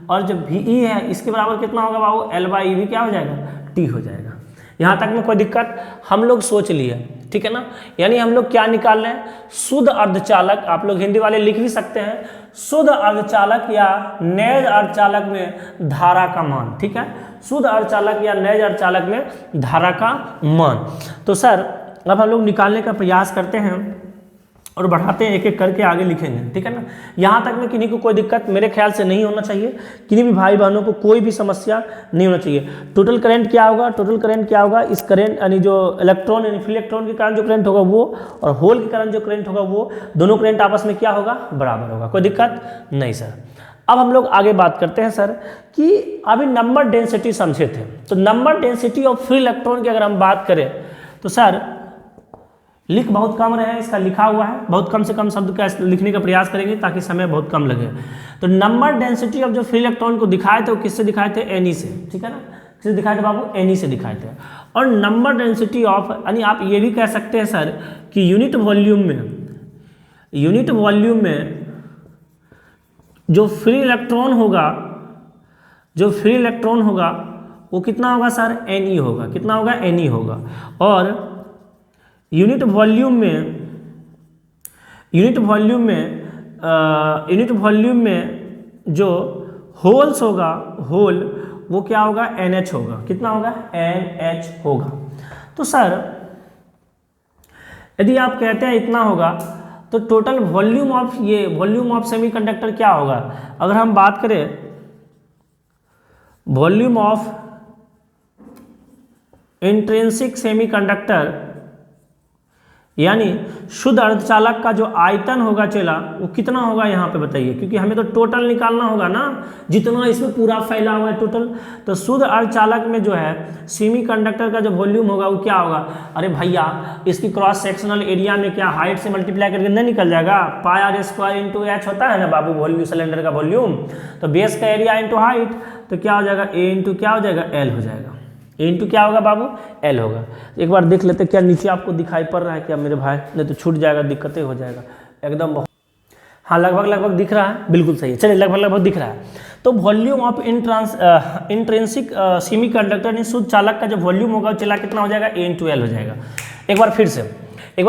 Speaker 1: और जो VE है इसके बराबर कितना होगा बाबू, L बाई E भी क्या हो जाएगा, T हो जाएगा। यहाँ तक में कोई दिक्कत, हम लोग सोच लिए, ठीक है ना। यानी हम लोग क्या निकाल रहे हैं, शुद्ध अर्धचालक, आप लोग हिंदी वाले लिख भी सकते हैं, शुद्ध अर्धचालक या नैज अर्धचालक में धारा का मान, ठीक है, शुद्ध अर्धचालक या नैज अर्धचालक में धारा का मान। तो सर अब हम लोग निकालने का प्रयास करते हैं और बढ़ाते हैं, एक एक करके आगे लिखेंगे, ठीक है ना। यहाँ तक में किन्हीं को कोई दिक्कत मेरे ख्याल से नहीं होना चाहिए, किन्हीं भी भाई बहनों को कोई भी समस्या नहीं होना चाहिए। टोटल करंट क्या होगा, इस करंट यानी जो इलेक्ट्रॉन यानी फ्री इलेक्ट्रॉन के कारण जो करंट होगा वो, और होल के कारण जो करंट होगा वो, दोनों करंट आपस में क्या होगा, बराबर होगा, कोई दिक्कत नहीं सर। अब हम लोग आगे बात करते हैं सर कि अभी नंबर डेंसिटी समझे थे, तो number density of free electron की अगर हम बात करें तो सर लिख बहुत कम रहे, इसका लिखा हुआ है, बहुत कम से कम शब्द का लिखने का प्रयास करेंगे ताकि समय बहुत कम लगे। तो नंबर डेंसिटी ऑफ जो फ्री इलेक्ट्रॉन को दिखाए थे वो किससे दिखाए थे, Ne से, ठीक है ना, किससे दिखाए थे बाबू, Ne से दिखाए थे। और नंबर डेंसिटी ऑफ, यानी आप ये भी कह सकते हैं सर कि यूनिट वॉल्यूम में जो फ्री इलेक्ट्रॉन होगा वो कितना होगा सर, Ne होगा। कितना होगा, Ne होगा। और यूनिट वॉल्यूम में जो होल्स होगा, होल वो क्या होगा, NH होगा। कितना होगा, NH होगा। तो सर यदि आप कहते हैं इतना होगा तो टोटल वॉल्यूम ऑफ सेमीकंडक्टर क्या होगा? अगर हम बात करें वॉल्यूम ऑफ इंट्रिंसिक सेमीकंडक्टर, यानी शुद्ध अर्धचालक का जो आयतन होगा चला, वो कितना होगा यहाँ पे बताइए, क्योंकि हमें तो टोटल निकालना होगा ना, जितना इसमें पूरा फैला हुआ है टोटल। तो शुद्ध अर्धचालक में जो है सेमीकंडक्टर का जो वॉल्यूम होगा वो क्या होगा? अरे भैया इसकी क्रॉस सेक्शनल एरिया में क्या हाइट से मल्टीप्लाई करके नहीं निकल जाएगा? पाई आर स्क्वायर इंटू एच होता है ना बाबू, वॉल्यूम सिलेंडर का वॉल्यूम। तो बेस का एरिया इंटू हाइट, तो क्या हो जाएगा, ए इंटू क्या हो जाएगा, एल हो जाएगा। ए इंटू क्या होगा बाबू, एल होगा। एक बार देख लेते क्या नीचे आपको दिखाई पड़ रहा है क्या मेरे भाई, नहीं तो छूट जाएगा, दिक्कतें हो जाएगा एकदम। हाँ लगभग दिख रहा है, बिल्कुल सही है। चलिए लगभग दिख रहा है। तो वॉल्यूम ऑफ इंट्रिंसिक सेमीकंडक्टर शुद्ध चालक का जो वॉल्यूम होगा चला कितना हो जाएगा, ए इंटू एल हो जाएगा। एक बार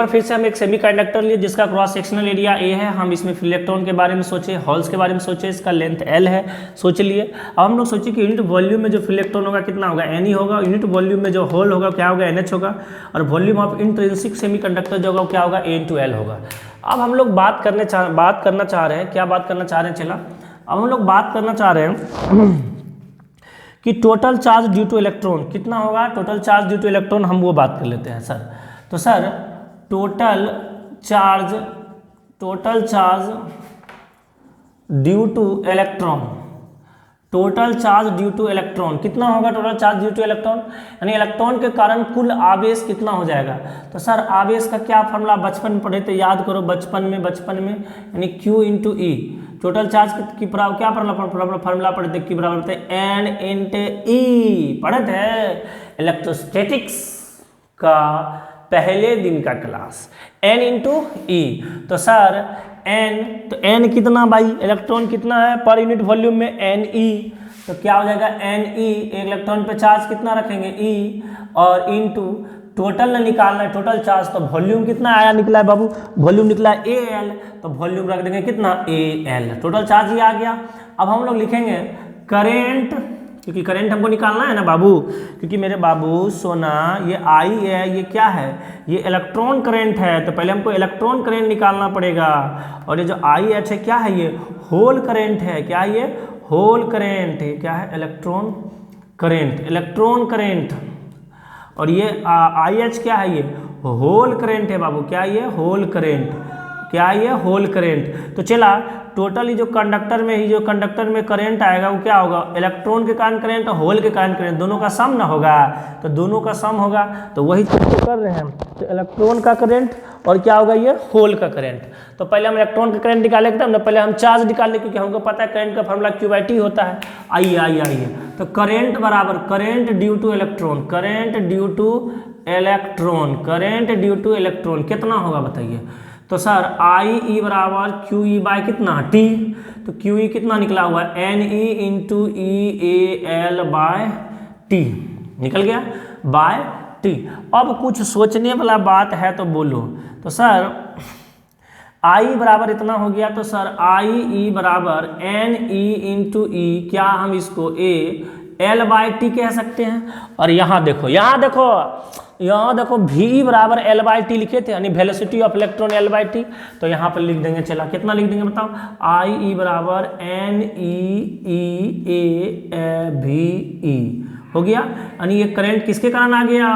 Speaker 1: फिर से हम एक सेमीकंडक्टर लिए जिसका क्रॉस सेक्शनल एरिया ए है। हम इसमें इलेक्ट्रॉन के बारे में सोचे, होल्स के बारे में सोचे, इसका लेंथ एल है, सोच लिए। अब हम लोग सोचे कि यूनिट वॉल्यूम में जो इलेक्ट्रॉन होगा कितना होगा, Ne होगा। यूनिट वॉल्यूम में जो होल होगा क्या होगा, NH होगा। और वॉल्यूम ऑफ इंट्रिंसिक सेमीकंडक्टर जो होगा क्या होगा, A इंटू एल होगा। अब हम लोग बात करना चाह रहे हैं, क्या बात करना चाह रहे हैं चला, अब हम लोग बात करना चाह रहे हैं कि total charge due two electron कितना होगा। Total charge due two electron हम वो बात कर लेते हैं सर। तो sir total charge due two electron कितना होगा? Total charge due two electron यानी इलेक्ट्रॉन के कारण कुल आवेश कितना हो जाएगा। तो सर आवेश का क्या फॉर्मूला बचपन में पढ़े थे, याद करो बचपन में यानी Q इंटू ई। टोटल चार्ज की क्या फॉर्मूला पढ़े थे, Q बराबर थे N इंटू ई, पढ़े थे इलेक्ट्रोस्टैटिक्स का पहले दिन का क्लास, N इंटू ई। तो सर N कितना भाई, इलेक्ट्रॉन कितना है पर यूनिट वॉल्यूम में, Ne। तो क्या हो जाएगा, Ne, एक इलेक्ट्रॉन पे चार्ज कितना रखेंगे, E, और इंटू टोटल न निकालना है, टोटल चार्ज। तो वॉल्यूम कितना आया निकला है बाबू, वॉल्यूम निकला है AL, तो वॉल्यूम रख देंगे कितना, AL, टोटल चार्ज ही आ गया। अब हम लोग लिखेंगे करेंट, क्योंकि करंट हमको निकालना है ना बाबू, क्योंकि मेरे बाबू सोना ये I है, ये क्या है, ये इलेक्ट्रॉन करंट है। तो पहले हमको इलेक्ट्रॉन करंट निकालना पड़ेगा। और ये जो IH है क्या है, ये होल करंट है। क्या है ये, होल करंट है। क्या है, इलेक्ट्रॉन करंट। और ये IH क्या है, ये होल करंट है बाबू। क्या है ये, होल करंट। क्या है ये, होल करंट। तो चला टोटल ही जो कंडक्टर में करंट आएगा वो क्या होगा, इलेक्ट्रॉन के कारण करंट, होल के कारण करंट, दोनों का सम ना होगा। तो दोनों का सम होगा, तो वही चीज तो कर रहे हैं हम। तो इलेक्ट्रॉन का करंट और क्या होगा, ये होल का करंट। तो पहले हम इलेक्ट्रॉन का करंट निकाले तब ना, पहले हम चार्ज निकाल ले, क्योंकि हमको पता है करंट का फॉर्मूला Q/T होता है। आइए तो करंट बराबर करंट ड्यू टू इलेक्ट्रॉन, कितना होगा बताइए। तो सर IE बराबर QE बाय कितना, T। तो QE कितना निकला हुआ है, NE into EAL by T, निकल गया बाय T। अब कुछ सोचने वाला बात है तो बोलो। तो सर I बराबर इतना हो गया, तो सर IE बराबर NE इंटू E, क्या हम इसको AL बाय T कह सकते हैं। और यहाँ देखो V बराबर L/T लिखे थे, यानी वेलोसिटी ऑफ इलेक्ट्रॉन L/T। तो यहाँ पर लिख देंगे, चला कितना लिख देंगे बताओ, IE बराबर NEEAVE हो गया। यानी ये करंट किसके कारण आ गया,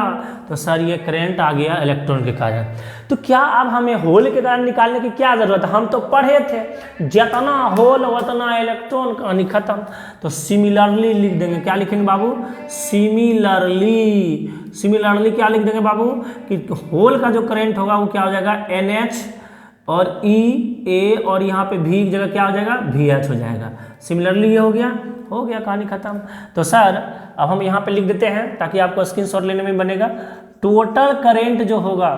Speaker 1: तो सर ये करंट आ गया इलेक्ट्रॉन के कारण। तो क्या अब हमें होल के कारण निकालने की क्या जरूरत है, हम तो पढ़े थे जितना होल उतना इलेक्ट्रॉन, कहानी खत्म। तो सिमिलरली लिख देंगे, क्या लिखेंगे बाबू, सिमिलरली क्या लिख देंगे बाबू कि होल का जो करंट होगा वो क्या हो जाएगा, NH और EA, और यहाँ पे V की जगह क्या हो जाएगा, VH हो जाएगा। सिमिलरली ये हो गया कहानी खत्म। तो सर अब हम यहाँ पे लिख देते हैं ताकि आपको स्क्रीनशॉट लेने में बनेगा। टोटल करंट जो होगा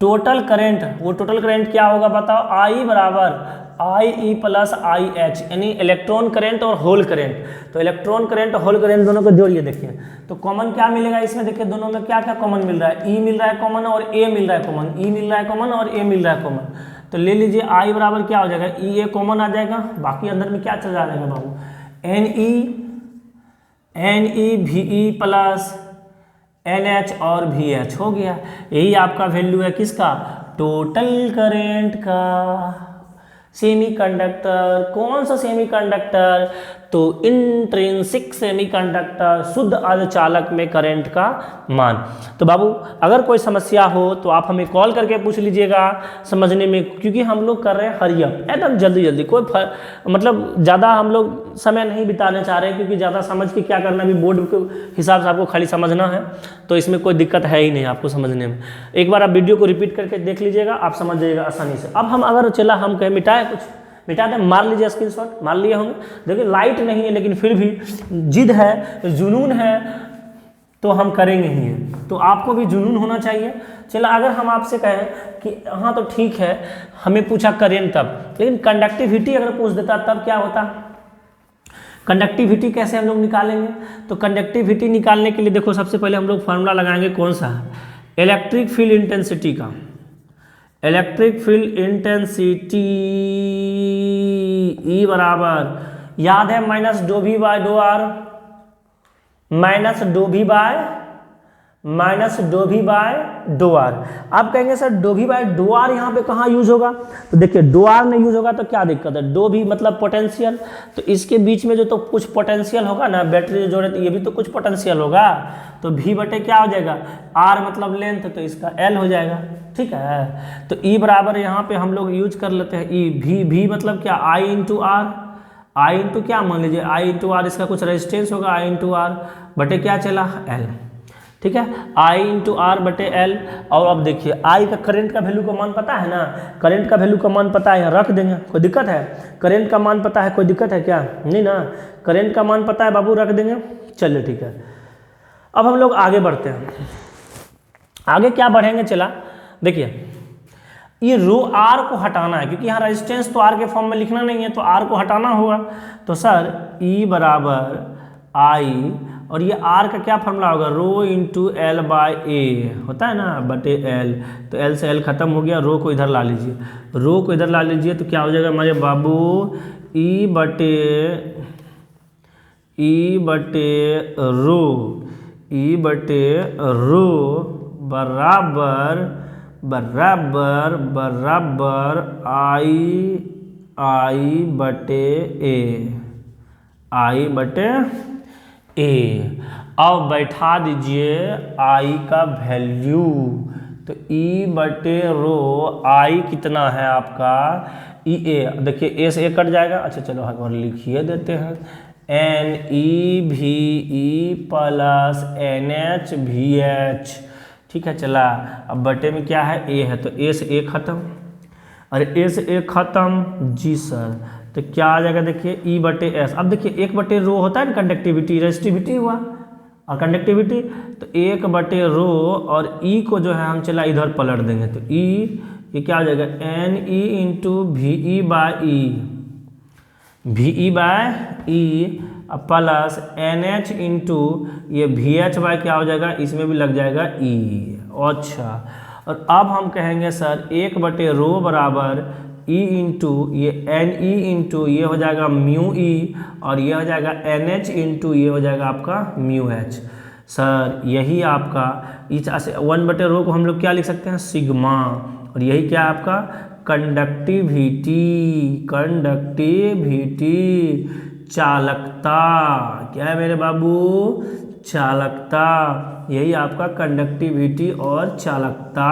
Speaker 1: टोटल करंट, वो टोटल करंट क्या होगा बताओ, I बराबर IE प्लस IH, यानी इलेक्ट्रॉन करंट और होल करंट। तो इलेक्ट्रॉन करंट और होल करंट दोनों को जोड़िए, देखिए तो कॉमन क्या मिलेगा इसमें, देखिए दोनों में क्या क्या कॉमन मिल रहा है, E मिल रहा है कॉमन और A मिल रहा है कॉमन, E मिल रहा है कॉमन और A मिल रहा है कॉमन। तो ले लीजिए I बराबर क्या हो जाएगा, E A कॉमन आ जाएगा, बाकी अंदर में क्या चल जाएगा बाबू, NE VE प्लस NH और VH हो गया। यही आपका वैल्यू है किसका, टोटल करंट का। सेमीकंडक्टर, कौन सा सेमीकंडक्टर, तो इंट्रिंसिक सेमीकंडक्टर, शुद्ध अर्धचालक में करंट का मान। तो बाबू अगर कोई समस्या हो तो आप हमें कॉल करके पूछ लीजिएगा समझने में, क्योंकि हम लोग कर रहे हैं हरी अप एकदम जल्दी जल्दी, कोई मतलब ज़्यादा हम लोग समय नहीं बिताने चाह रहे हैं, क्योंकि ज़्यादा समझ के क्या करना, भी बोर्ड के हिसाब से आपको खाली समझना है, तो इसमें कोई दिक्कत है ही नहीं आपको समझने में। एक बार आप वीडियो को रिपीट करके देख लीजिएगा, आप समझ जाइएगा आसानी से। अब हम अगर चला हम कहें मिटाए कुछ, मिटा दें, मार लीजिए स्क्रीनशॉट, मार लिए होंगे। देखिए लाइट नहीं है लेकिन फिर भी जिद है, जुनून है, तो हम करेंगे ही है। तो आपको भी जुनून होना चाहिए। चलो अगर हम आपसे कहें कि हाँ तो ठीक है, हमें पूछा करेंट तब, लेकिन कंडक्टिविटी अगर पूछ देता तब क्या होता, कंडक्टिविटी कैसे हम लोग निकालेंगे। तो कंडक्टिविटी निकालने के लिए देखो सबसे पहले हम लोग फार्मूला लगाएंगे कौन सा, इलेक्ट्रिक फील्ड इंटेंसिटी का। इलेक्ट्रिक फील्ड इंटेंसिटी E बराबर, याद है minus d V by d r, minus d V by d r. आप कहेंगे sir d V by d r यहाँ पे कहाँ यूज होगा, तो देखिए डो आर नहीं यूज होगा तो क्या दिक्कत है, डो भी मतलब पोटेंशियल, तो इसके बीच में जो तो कुछ पोटेंशियल होगा ना, बैटरी जो जोड़े तो ये भी तो कुछ पोटेंशियल होगा, तो भी बटे क्या हो जाएगा, आर मतलब लेंथ, तो इसका एल हो जाएगा। ठीक है, तो E बराबर यहाँ पे हम लोग यूज कर लेते हैं E, भी मतलब क्या, I into r, I into क्या मान लीजिए I इंटू आर, इसका कुछ रेजिस्टेंस होगा I इंटू आर बटे क्या चला L। ठीक है, I इंटू आर बटे L। और अब देखिए I का करंट का वैल्यू का मान पता है ना, करंट का वैल्यू का मान पता है, यहाँ रख देंगे, कोई दिक्कत है, करंट का मान पता है, कोई दिक्कत है क्या, नहीं ना, करंट का मान पता है बाबू, रख देंगे। चलिए ठीक है, अब हम लोग आगे बढ़ते हैं। आगे क्या बढ़ेंगे, चला देखिए ये रो आर को हटाना है, क्योंकि यहाँ रेजिस्टेंस तो आर के फॉर्म में लिखना नहीं है, तो आर को हटाना होगा। तो सर E बराबर I, और ये आर का क्या फॉर्मूला होगा, रो इंटू एल बाय ए होता है ना, बटे एल, तो एल से एल खत्म हो गया, रो को इधर ला लीजिए, रो को इधर ला लीजिए, तो क्या हो जाएगा हमारे बाबू, E बटे रो बराबर I बटे ए। अब बैठा दीजिए I का वैल्यू, तो E बटे रो I कितना है आपका, E A, देखिए A से A कट जाएगा, अच्छा चलो हम लिखिए देते हैं, NE प्लस NH VH। ठीक है, चला अब बटे में क्या है, A है, तो A से A खत्म, अरे A से A खत्म जी सर, तो क्या आ जाएगा देखिए E बटे S। अब देखिए 1 बटे रो होता है ना कंडक्टिविटी, रेजिस्टिविटी हुआ और कंडक्टिविटी, तो 1 बटे रो और E को जो है हम चला इधर पलट देंगे, तो E ये क्या हो जाएगा, NE into VE by E plus NH into ये VH बाय क्या हो जाएगा, इसमें भी लग जाएगा E। अच्छा, और अब हम कहेंगे सर 1 बटे रो बराबर E इंटू ये NE इंटू ये हो जाएगा म्यू E, और ये हो जाएगा NH इंटू ये हो जाएगा आपका म्यू H। सर यही आपका 1 बटे रो को हम लोग क्या लिख सकते हैं, सिग्मा, और यही क्या आपका कंडक्टिविटी, चालकता, क्या है मेरे बाबू, चालकता, यही आपका कंडक्टिविटी और चालकता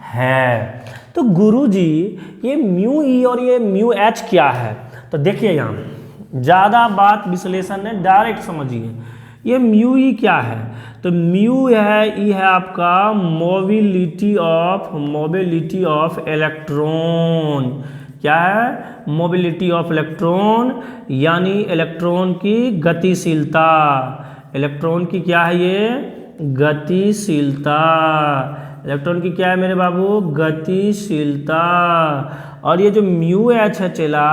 Speaker 1: है। तो गुरुजी ये म्यू ई और ये म्यू एच क्या है, तो देखिए यहाँ ज़्यादा बात विश्लेषण है, डायरेक्ट समझिए, ये म्यू ई क्या है, तो म्यू है, ई है आपका मोबिलिटी ऑफ इलेक्ट्रॉन, क्या है, मोबिलिटी ऑफ इलेक्ट्रॉन, यानी इलेक्ट्रॉन की गतिशीलता, इलेक्ट्रॉन की क्या है ये गतिशीलता, इलेक्ट्रॉन की क्या है मेरे बाबू, गतिशीलता। और ये जो म्यू एच है चला,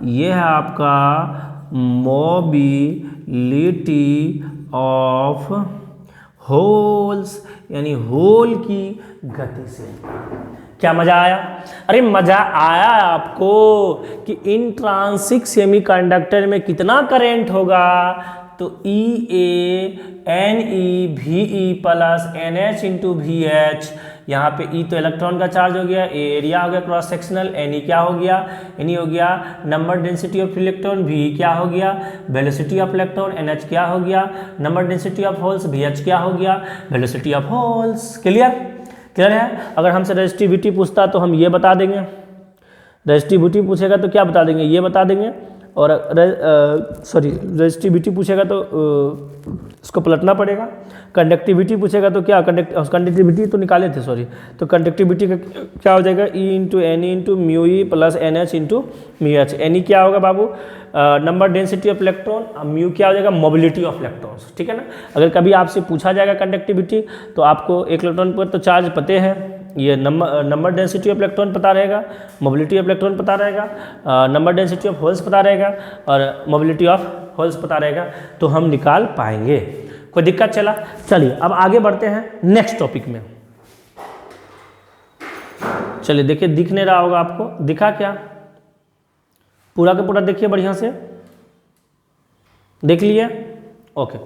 Speaker 1: ये है आपका मोबिलिटी ऑफ होल्स, यानी होल की गतिशीलता। क्या मजा आया? अरे मजा आया आपको कि इंट्रांसिक सेमीकंडक्टर में कितना करंट होगा, तो EA plus NH into VH। यहाँ पे E तो इलेक्ट्रॉन का चार्ज हो गया, A एरिया हो गया क्रॉस सेक्शनल, Ne क्या हो गया, Ne हो गया number density of electron, V क्या हो गया वेलोसिटी ऑफ इलेक्ट्रॉन, NH क्या हो गया number density of holes, VH क्या हो गया velocity of holes. Clear? Clear है? अगर हमसे रेजिस्टिविटी पूछता तो हम ये बता देंगे, रेजिस्टिविटी पूछेगा तो क्या बता देंगे, ये बता देंगे। और रेजिस्टिविटी पूछेगा तो इसको पलटना पड़ेगा। कंडक्टिविटी पूछेगा तो क्या, कंडक्टिविटी तो निकाले थे, सॉरी, तो कंडक्टिविटी का क्या हो जाएगा, E into NE into mu E plus NH into mu H. NE क्या होगा बाबू, number density of electron, mu क्या हो जाएगा मोबिलिटी ऑफ इलेक्ट्रॉन्स। ठीक है ना? अगर कभी आपसे पूछा जाएगा कंडक्टिविटी तो आपको एक इलेक्ट्रॉन पर तो चार्ज पते हैं, ये नंबर डेंसिटी ऑफ इलेक्ट्रॉन पता रहेगा, मोबिलिटी ऑफ इलेक्ट्रॉन पता रहेगा, नंबर डेंसिटी ऑफ होल्स पता रहेगा और मोबिलिटी ऑफ होल्स पता रहेगा, तो हम निकाल पाएंगे। कोई दिक्कत? चला, चलिए अब आगे बढ़ते हैं नेक्स्ट टॉपिक में। चलिए देखिए, दिख नहीं रहा होगा आपको, दिखा क्या? पूरा का पूरा देखिए बढ़िया से, देख लिए? ओके,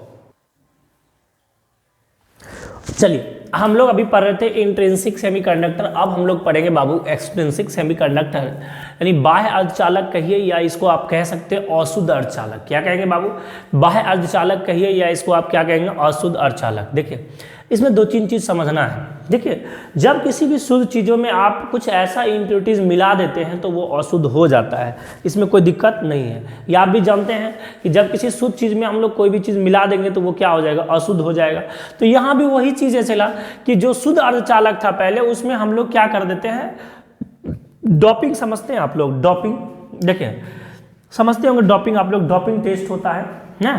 Speaker 1: चलिए हम लोग अभी पढ़ रहे थे इंट्रिंसिक सेमीकंडक्टर, अब हम लोग पढ़ेंगे बाबू एक्सट्रिंसिक सेमीकंडक्टर, यानी बाह्य अर्धचालक कहिए या इसको आप कह सकते हैं अशुद्ध अर्धचालक। क्या कहेंगे बाबू, बाह्य अर्धचालक कहिए या इसको आप क्या कहेंगे, अशुद्ध अर्धचालक। देखिए इसमें दो तीन चीज़ समझना है। देखिए जब किसी भी शुद्ध चीज़ों में आप कुछ ऐसा इम्प्योरिटीज मिला देते हैं तो वो अशुद्ध हो जाता है, इसमें कोई दिक्कत नहीं है। ये आप भी जानते हैं कि जब किसी शुद्ध चीज़ में हम लोग कोई भी चीज़ मिला देंगे तो वो क्या हो जाएगा, अशुद्ध हो जाएगा। तो यहाँ भी वही चीज़ है चला कि जो शुद्ध अर्धचालक था पहले, उसमें हम लोग क्या कर देते हैं, डोपिंग समझते हैं आप लोग, डोपिंग। देखिए समझते होंगे डोपिंग आप लोग, डोपिंग टेस्ट होता है ना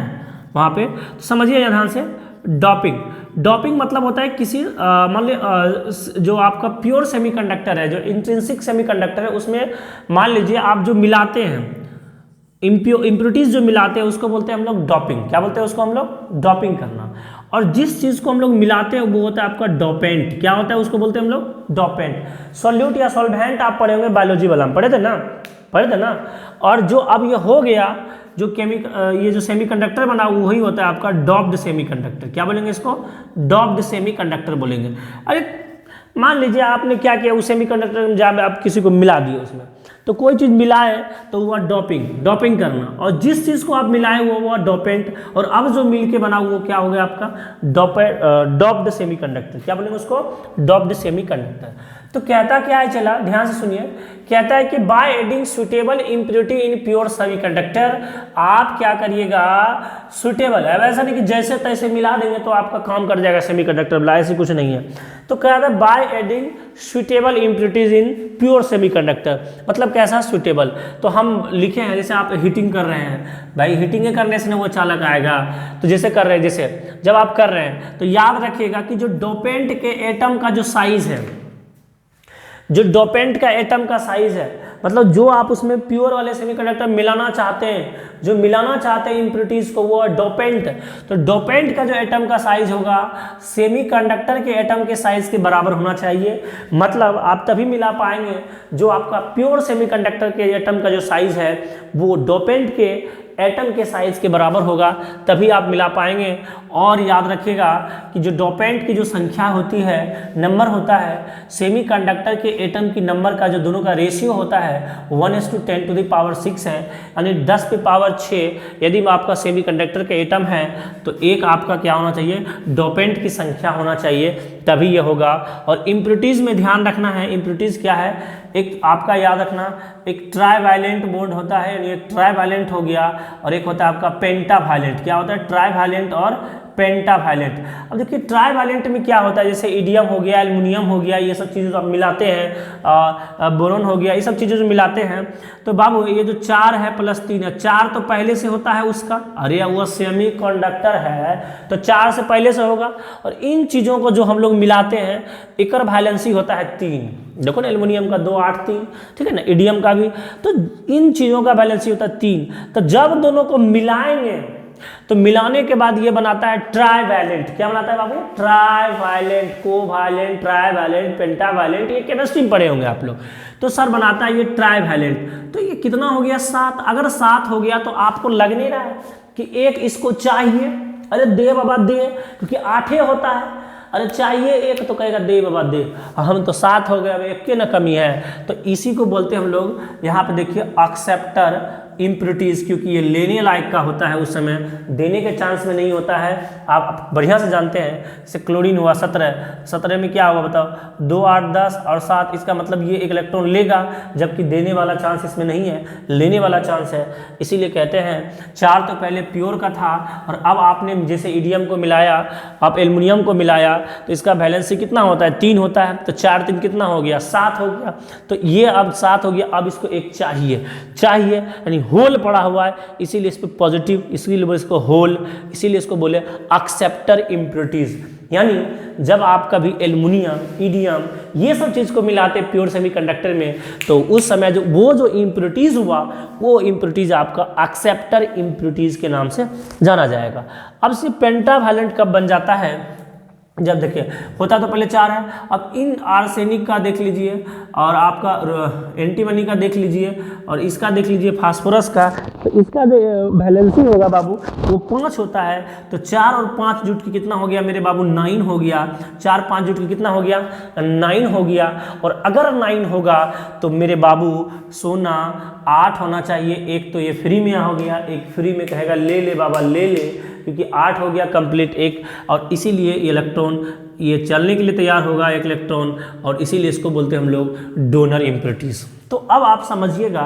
Speaker 1: वहाँ पे, तो समझिए ध्यान से। डोपिंग, डोपिंग मतलब होता है किसी मान लीजिए जो आपका प्योर सेमीकंडक्टर है, जो इंट्रिंसिक सेमीकंडक्टर है, उसमें मान लीजिए आप जो मिलाते हैं इम्प्योरिटीज जो मिलाते हैं उसको बोलते हैं हम लोग डोपिंग। क्या बोलते हैं उसको हम लोग, डोपिंग करना। और जिस चीज़ को हम लोग मिलाते हैं वो होता है आपका डोपेंट। क्या होता है उसको बोलते हैं हम लोग डोपेंट। सॉल्यूट या सॉल्वेंट आप पढ़े होंगे बायोलॉजी वाला में, पढ़े थे ना। और जो अब ये हो गया जो ये जो सेमीकंडक्टर बना वही होता है आपका डॉप्ड सेमीकंडक्टर। क्या बोलेंगे इसको, डॉप्ड सेमीकंडक्टर बोलेंगे। अरे मान लीजिए आपने क्या किया, उस सेमीकंडक्टर में जब आप किसी को मिला दिए उसमें, तो कोई चीज़ मिलाए तो हुआ डोपिंग करना, और जिस चीज़ को आप मिलाए वो हुआ डोपेंट, और अब जो मिल के बना वो क्या हो गया आपका डॉप्ड सेमीकंडक्टर। क्या बोलेंगे उसको, डॉप्ड सेमीकंडक्टर। तो कहता क्या है, चला ध्यान से सुनिए, कहता है कि by adding suitable impurity in pure semiconductor, आप क्या करिएगा, सुटेबल है, वैसा नहीं कि जैसे तैसे मिला देंगे तो आपका काम कर जाएगा सेमीकंडक्टर वाला, ऐसी कुछ नहीं है। तो कहता है by adding suitable impurities in pure semiconductor, मतलब कैसा सुटेबल, तो हम लिखे हैं जैसे आप हीटिंग कर रहे हैं, भाई हीटिंग करने से ना वो चालक आएगा, तो जैसे कर रहे हैं, जैसे जब आप कर रहे हैं तो याद रखिएगा कि जो डोपेंट के एटम का जो साइज है, जो डोपेंट का एटम का साइज है, मतलब जो आप उसमें प्योर वाले सेमीकंडक्टर मिलाना चाहते हैं, जो मिलाना चाहते हैं इम्प्योरिटीज को, वो डोपेंट। तो डोपेंट का जो एटम का साइज होगा सेमीकंडक्टर के एटम के साइज के बराबर होना चाहिए। मतलब आप तभी मिला पाएंगे जो आपका प्योर सेमीकंडक्टर के एटम का जो साइज है वो डोपेंट के एटम के साइज के बराबर होगा, तभी आप मिला पाएंगे। और याद रखिएगा कि जो डोपेंट की जो संख्या होती है, नंबर होता है, सेमीकंडक्टर के एटम की नंबर का जो दोनों का रेशियो होता है 1:10⁶ है, यानी 10⁶ यदि आपका सेमीकंडक्टर के एटम है तो एक आपका क्या होना चाहिए, डोपेंट की संख्या होना चाहिए, तभी ये होगा। और इम्प्योरिटीज में ध्यान रखना है, इम्प्योरिटीज क्या है, एक आपका याद रखना, एक ट्राइवैलेंट बॉन्ड होता है, यानी एक ट्राइवैलेंट हो गया, और एक होता है आपका पेंटावैलेंट। क्या होता है, ट्राइवैलेंट और पेंटावैलेंट। अब देखिए ट्राइवैलेंट में क्या होता है, जैसे ईडियम हो गया, एल्युमिनियम हो गया, ये सब चीज़ें जो आप मिलाते हैं, बोरॉन हो गया, ये सब चीज़ें जो मिलाते हैं, तो बाबू ये जो 4 है प्लस 3 है, 4 तो पहले से होता है उसका, अरे वो सेमी कंडक्टर है तो 4 से पहले से होगा। और इन चीज़ों को जो हम लोग मिलाते हैं एकर वैलेंसी होता है 3। देखो ना एल्युमिनियम का 2 8 3, ठीक है ना, ईडियम का भी, तो इन चीज़ों का वैलेंसी होता है 3। तो जब दोनों को मिलाएंगे तो मिलाने के बाद ये बनाता है ट्राइवैलेंट। क्या बनाता है बाबू? ट्राइवैलेंट, कोवैलेंट, ट्राइवैलेंट, पेंटावैलेंट, ये केमिस्ट्री में पढ़े होंगे आप लोग। तो सर बनाता है ये ट्राइवैलेंट। तो ये कितना हो गया? 7। अगर 7 हो गया तो आपको लग नहीं रहा है कि एक इसको चाहिए? अरे दे बाबा दे, क्योंकि 8 होता है, अरे चाहिए एक तो कहेगा दे बाबा दे, हम तो 7 हो गए, अब एक के ना कमी है। तो इसी को बोलते हैं हम लोग, यहाँ पे देखिए एक्सेप्टर इम्प्योरिटीज, क्योंकि ये लेने लायक का होता है, उस समय देने के चांस में नहीं होता है। आप बढ़िया से जानते हैं, जैसे क्लोरीन हुआ 17 में क्या हुआ बताओ? 2 8 10 और 7, इसका मतलब ये एक इलेक्ट्रॉन लेगा, जबकि देने वाला चांस इसमें नहीं है, लेने वाला चांस है। इसीलिए कहते हैं 4 तो पहले प्योर का था, और अब आपने जैसे ईडियम को मिलाया, आप एल्युमिनियम को मिलाया, तो इसका वैलेंसी कितना होता है? 3 होता है। तो 4 3 कितना हो गया? 7 हो गया। तो ये अब 7 हो गया, अब इसको एक चाहिए यानी होल पड़ा हुआ है, इसीलिए इस पर पॉजिटिव, इसीलिए इसको होल, इसीलिए इसको बोले एक्सेप्टर इम्प्योरिटीज। यानी जब आप कभी एल्युमिनियम, ईडियम, ये सब चीज़ को मिलाते प्योर सेमीकंडक्टर में, तो उस समय जो वो जो इम्प्योरिटीज हुआ, वो इम्प्योरिटीज आपका एक्सेप्टर इम्प्योरिटीज के नाम से जाना जाएगा। अब से पेंटावैलेंट कब बन जाता है? जब देखिए होता तो पहले 4 है, अब इन आर्सेनिक का देख लीजिए, और आपका एंटीमनी का देख लीजिए, और इसका देख लीजिए फास्फोरस का, तो इसका जो वैलेंसी होगा बाबू वो 5 होता है। तो 4 और 5 जुट के कितना हो गया मेरे बाबू? 9 हो गया। 4 5 जुट के कितना हो गया? 9 हो गया। और अगर 9 होगा तो मेरे बाबू सोना 8 होना चाहिए। एक तो ये फ्री में हो गया, एक फ्री में कहेगा ले ले बाबा ले ले, क्योंकि 8 हो गया कंप्लीट एक, और इसीलिए इलेक्ट्रॉन ये चलने के लिए तैयार होगा एक इलेक्ट्रॉन, और इसीलिए इसको बोलते हैं हम लोग डोनर इम्प्योरिटीज। तो अब आप समझिएगा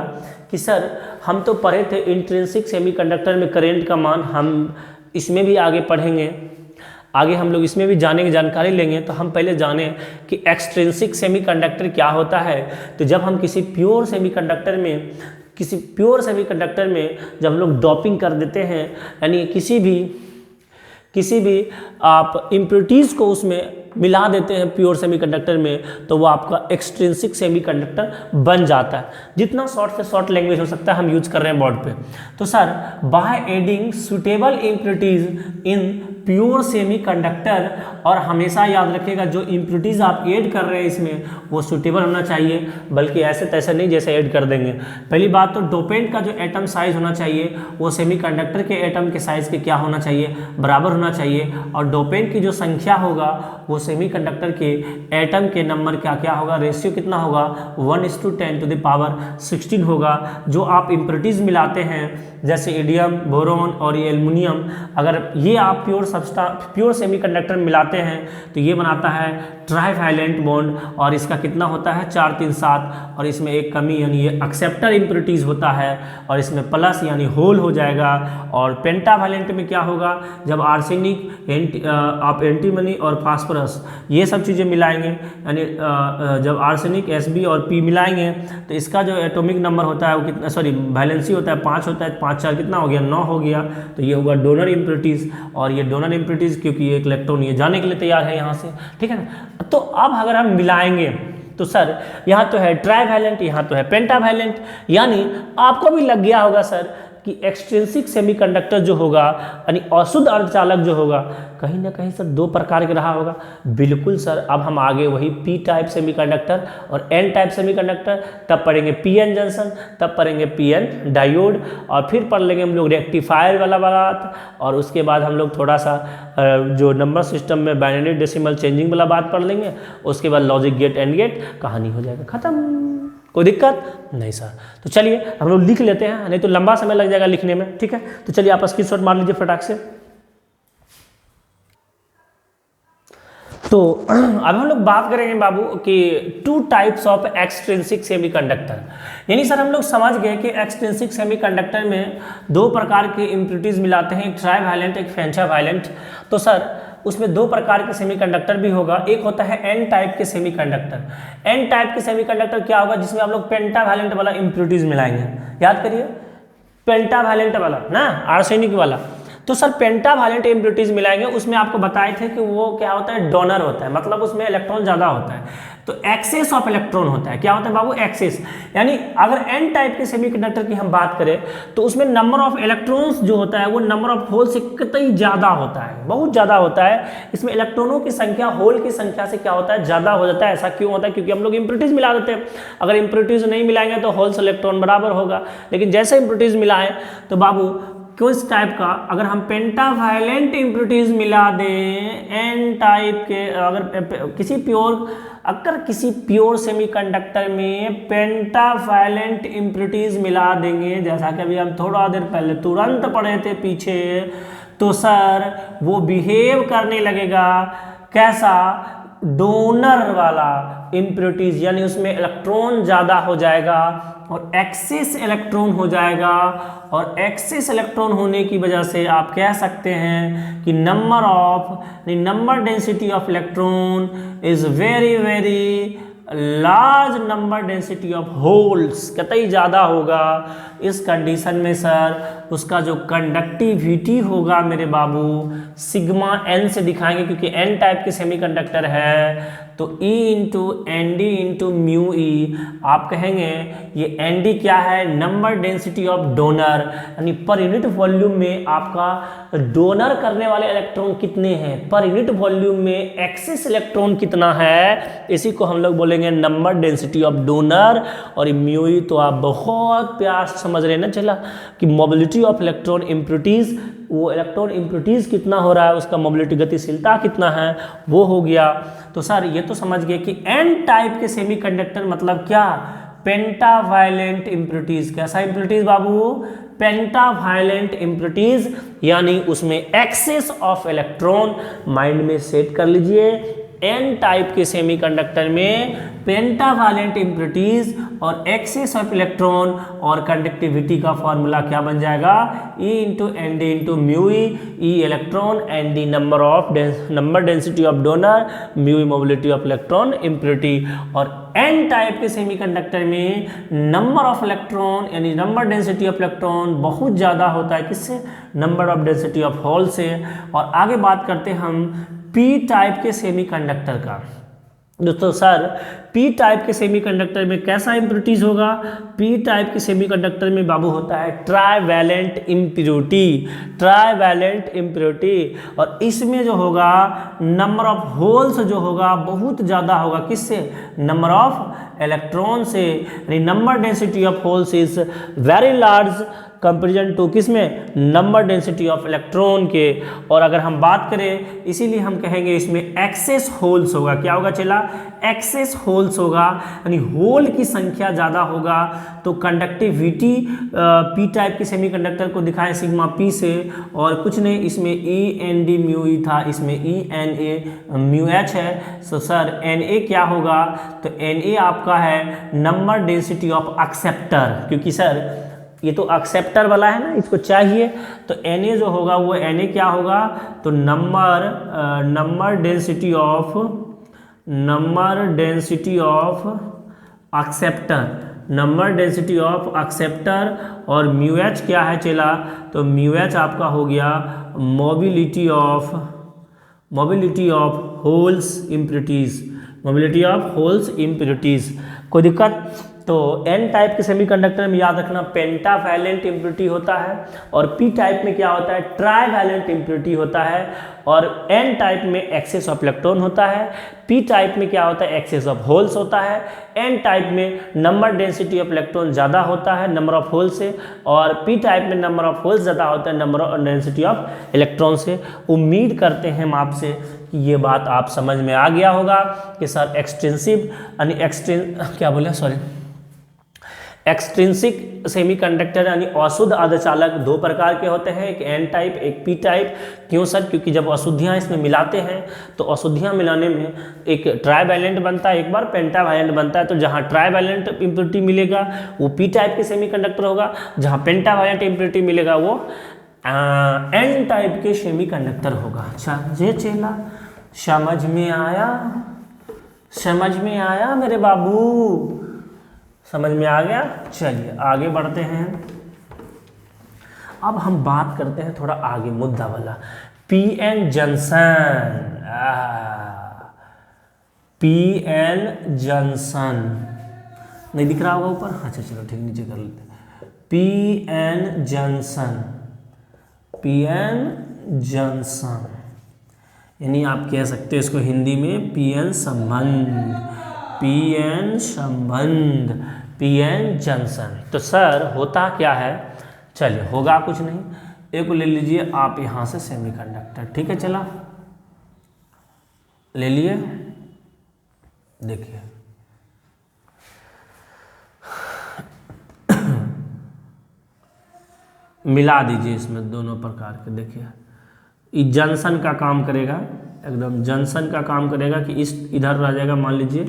Speaker 1: कि सर हम तो पढ़े थे इंट्रिंसिक सेमीकंडक्टर में करंट का मान, हम इसमें भी आगे पढ़ेंगे, आगे हम लोग इसमें भी जानेंगे, जानकारी लेंगे। तो हम पहले जाने कि एक्सट्रिंसिक सेमीकंडक्टर क्या होता है। तो जब हम किसी प्योर सेमीकंडक्टर में जब हम लोग डोपिंग कर देते हैं, यानी किसी भी आप इम्प्योरिटीज़ को उसमें मिला देते हैं प्योर सेमीकंडक्टर में, तो वो आपका एक्सट्रिंसिक सेमीकंडक्टर बन जाता है। जितना शॉर्ट से शॉर्ट लैंग्वेज हो सकता है हम यूज कर रहे हैं बोर्ड पे। तो sir by adding suitable impurities in pure semiconductor, और हमेशा याद रखिएगा जो इम्प्योरिटीज आप ऐड कर रहे हैं इसमें वो सुटेबल होना चाहिए, बल्कि ऐसे तैसे नहीं जैसे ऐड कर देंगे। पहली बात तो डोपेंट का जो एटम साइज होना चाहिए वो सेमीकंडक्टर के एटम के साइज के क्या होना चाहिए? बराबर होना चाहिए। और डोपेंट की जो संख्या होगा वो सेमीकंडक्टर के एटम के नंबर क्या होगा? रेशियो कितना होगा? 1:10⁻16 होगा। जो आप इम्प्योरिटीज मिलाते हैं जैसे ईडियम, बोरॉन और ये एल्युमिनियम, अगर ये आप प्योर सेमीकंडक्टर में मिलाते हैं तो ये बनाता है ट्राइवैलेंट बॉन्ड, और इसका कितना होता है? 4 3 7, और इसमें एक कमी यानी ये एक्सेप्टर इम्प्योरिटीज होता है, और इसमें प्लस यानी होल हो जाएगा। और पेंटावैलेंट में क्या होगा? जब आर्सेनिक, आप एंटीमनी और फास्फोरस ये सब चीज़ें मिलाएंगे, यानी जब आर्सेनिक Sb और P मिलाएंगे तो इसका जो एटॉमिक नंबर होता है वो कितना, सॉरी वैलेंसी होता है 5 होता है। 5 4 कितना हो गया? 9 हो गया। तो ये होगा डोनर इम्प्योरिटीज, और ये डोनर इम्प्योरिटीज क्योंकि ये एक इलेक्ट्रॉन ये जाने के लिए तैयार है यहाँ से, ठीक है ना। तो अब अगर हम मिलाएंगे तो सर यहाँ तो है ट्राइवैलेंट, यहाँ तो है पेंटावैलेंट, यानी आपको भी लग गया होगा सर कि एक्सट्रिंसिक सेमीकंडक्टर जो होगा यानी अशुद्ध अर्धचालक जो होगा कहीं ना कहीं सर 2 प्रकार के रहा होगा। बिल्कुल सर, अब हम आगे वही पी टाइप सेमीकंडक्टर और एन टाइप सेमीकंडक्टर, तब पढ़ेंगे पीएन जंक्शन, तब पढ़ेंगे पीएन डायोड, और फिर पढ़ लेंगे हम लोग रेक्टिफायर वाला बात, और उसके बाद हम लोग थोड़ा सा जो नंबर सिस्टम में बाइनरी डेसिमल चेंजिंग वाला बात पढ़ लेंगे। उसके बाद लॉजिक गेट एंड गेट, कहानी हो जाएगा खत्म। कोई दिक्कत नहीं सर। तो चलिए हम लोग लिख लेते हैं, नहीं तो लंबा समय लग जाएगा लिखने में, ठीक है। तो चलिए आप स्क्रीनशॉट मार लीजिए फटाक से। तो अब हम लोग बात करेंगे बाबू कि 2 टाइप्स ऑफ एक्सट्रिंसिक सेमीकंडक्टर। यानी सर हम लोग समझ गए कि एक्सट्रिंसिक सेमीकंडक्टर में 2 प्रकार के इम्प्योरिटीज मिलाते हैं, एक ट्राईवैलेंट एक पेंटावैलेंट। तो सर उसमें 2 प्रकार के सेमीकंडक्टर भी होगा, एक होता है एन टाइप के सेमीकंडक्टर। एन टाइप के सेमीकंडक्टर क्या होगा, जिसमें आप लोग पेंटावैलेंट वाला इम्प्योरिटीज मिलाएंगे। याद करिए पेंटावैलेंट वाला ना, आर्सेनिक वाला। तो सर पेंटावैलेंट इम्प्योरिटीज मिलाएंगे, उसमें आपको बताए थे कि वो क्या होता है, डोनर होता है, मतलब उसमें इलेक्ट्रॉन ज़्यादा होता है। तो एक्सेस ऑफ इलेक्ट्रॉन होता है। क्या होता है बाबू, एक्सेस। यानी अगर एन टाइप के सेमीकंडक्टर की हम बात करें तो उसमें नंबर ऑफ इलेक्ट्रॉन्स जो होता है वो नंबर ऑफ होल से कतई ज़्यादा होता है, बहुत ज़्यादा होता है। इसमें इलेक्ट्रॉनों की संख्या होल की संख्या से क्या होता है, ज़्यादा हो जाता है। ऐसा क्यों होता है, क्योंकि हम लोग इम्प्योरिटीज मिला देते हैं। अगर इम्प्योरिटीज नहीं मिलाएंगे तो होल से इलेक्ट्रॉन बराबर होगा, लेकिन जैसे इम्प्योरिटीज मिलाएं तो बाबू किस टाइप का, अगर हम पेंटावैलेंट इम्प्योरिटीज मिला दें एन टाइप के, अगर किसी प्योर सेमीकंडक्टर में पेंटावैलेंट इम्प्योरिटीज मिला देंगे, जैसा कि अभी हम थोड़ा देर पहले तुरंत पढ़े थे पीछे, तो सर वो बिहेव करने लगेगा कैसा, डोनर वाला इम्प्योरिटीज। यानी उसमें इलेक्ट्रॉन ज़्यादा हो जाएगा और एक्सेस इलेक्ट्रॉन हो जाएगा, और एक्सेस इलेक्ट्रॉन होने की वजह से आप कह सकते हैं कि number density of electron is very very large, number density of holes कतई ज़्यादा होगा। इस कंडीशन में सर उसका जो कंडक्टिविटी होगा मेरे बाबू सिग्मा एन से दिखाएंगे, क्योंकि एन टाइप के सेमीकंडक्टर है। तो E into N D into mu E, आप कहेंगे ये एन डी क्या है, नंबर डेंसिटी ऑफ डोनर, यानी पर यूनिट वॉल्यूम में आपका डोनर करने वाले इलेक्ट्रॉन कितने हैं, पर यूनिट वॉल्यूम में एक्सेस इलेक्ट्रॉन कितना है, इसी को हम लोग बोलेंगे नंबर डेंसिटी ऑफ डोनर। और म्यू ई तो आप बहुत प्यार से समझ रहे हैं ना, चला कि मोबिलिटी ऑफ इलेक्ट्रॉन इम्प्योरिटीज, वो इलेक्ट्रॉन इम्प्योरिटीज कितना हो रहा है, उसका मोबिलिटी गतिशीलता कितना है, वो हो गया। तो सर ये तो समझ गए कि एन टाइप के सेमीकंडक्टर मतलब क्या, पेंटावैलेंट इम्प्योरिटीज। कैसा इम्प्योरिटीज बाबू, पेंटावैलेंट इम्प्योरिटीज, यानी उसमें एक्सेस ऑफ इलेक्ट्रॉन। माइंड में सेट कर लीजिए, एन टाइप के सेमीकंडक्टर में पेंटावैलेंट इम्प्योरिटीज और एक्सेस ऑफ इलेक्ट्रॉन, और कंडक्टिविटी का फॉर्मूला क्या बन जाएगा, E into N D into mu e, e electron, n d number density of donor, mu e mobility of electron impurity. और n type के semiconductor में number of electron यानी number density of electron बहुत ज़्यादा होता है, किससे, number of density of hole से। और आगे बात करते हैं हम पी टाइप के सेमीकंडक्टर का। दोस्तों सर पी टाइप के सेमीकंडक्टर में कैसा इम्प्योरिटीज होगा, पी टाइप के सेमीकंडक्टर में बाबू होता है ट्राईवैलेंट इम्प्योरिटी, ट्राईवैलेंट इम्प्योरिटी। और इसमें जो होगा नंबर ऑफ होल्स जो होगा बहुत ज़्यादा होगा, किससे, नंबर ऑफ इलेक्ट्रॉन से, यानी number density of holes is very large comparison to किसमें, नंबर डेंसिटी ऑफ इलेक्ट्रॉन के। और अगर हम बात करें, इसीलिए हम कहेंगे इसमें एक्सेस होल्स होगा। क्या होगा चला, एक्सेस होल्स होगा, यानी होल की संख्या ज़्यादा होगा। तो कंडक्टिविटी पी टाइप के सेमीकंडक्टर को दिखाएं सिग्मा पी से, और कुछ नहीं, इसमें e n d mu e था, इसमें e n a mu h है। तो सर एन ए क्या होगा, तो एन ए आपका है नंबर डेंसिटी ऑफ एक्सेप्टर, क्योंकि सर ये तो एक्सेप्टर वाला है ना, इसको चाहिए। तो Na जो होगा वो Na क्या होगा, तो number density of acceptor, number density of acceptor. और म्यू एच क्या है चला, तो म्यू एच आपका हो गया mobility of holes impurities, mobility of holes impurities. कोई दिक्कत, तो एन टाइप के सेमीकंडक्टर में याद रखना पेंटावैलेंट इम्प्योरिटी होता है, और पी टाइप में क्या होता है, ट्राईवैलेंट इम्प्योरिटी होता है। और एन टाइप में एक्सेस ऑफ इलेक्ट्रॉन होता है, पी टाइप में क्या होता है, एक्सेस ऑफ होल्स होता है। एन टाइप में नंबर डेंसिटी ऑफ इलेक्ट्रॉन ज़्यादा होता है नंबर ऑफ होल से, और पी टाइप में नंबर ऑफ होल्स ज़्यादा होता है number of density of electron से। उम्मीद करते हैं हम आपसे कि ये बात आप समझ में आ गया होगा कि सर एक्सटेंसिव यानी एक्सट्रिंसिक सेमीकंडक्टर यानी अशुद्ध अर्धचालक दो प्रकार के होते हैं, एक एन टाइप एक पी टाइप। क्यों सर? क्योंकि जब अशुद्धियाँ इसमें मिलाते हैं तो अशुद्धियाँ मिलाने में एक ट्राइवैलेंट बनता है, एक बार पेंटावैलेंट बनता है। तो जहाँ ट्राइवैलेंट इम्प्योरिटी मिलेगा वो पी टाइप के सेमीकंडक्टर होगा, जहाँ पेंटावैलेंट इम्प्योरिटी मिलेगा वो एन टाइप के सेमीकंडक्टर होगा। अच्छा ये चेला समझ में आया? समझ में आया मेरे बाबू? समझ में आ गया? चलिए आगे बढ़ते हैं। अब हम बात करते हैं थोड़ा आगे मुद्दा वाला, p n junction. P n junction नहीं दिख रहा होगा ऊपर? अच्छा चलो ठीक, नीचे कर लेते हैं। P n junction, p n junction यानी आप कह सकते हैं इसको हिंदी में पी एन संबंध, पी एन संबंध, पी एन जंक्शन। तो सर होता क्या है? चलिए होगा कुछ नहीं, एक ले लीजिए आप यहाँ से सेमीकंडक्टर, ठीक है चला ले लिए। देखिए मिला दीजिए इसमें दोनों प्रकार के। देखिए ये जंक्शन का काम करेगा, एकदम जंक्शन का काम करेगा कि इस इधर रह जाएगा, मान लीजिए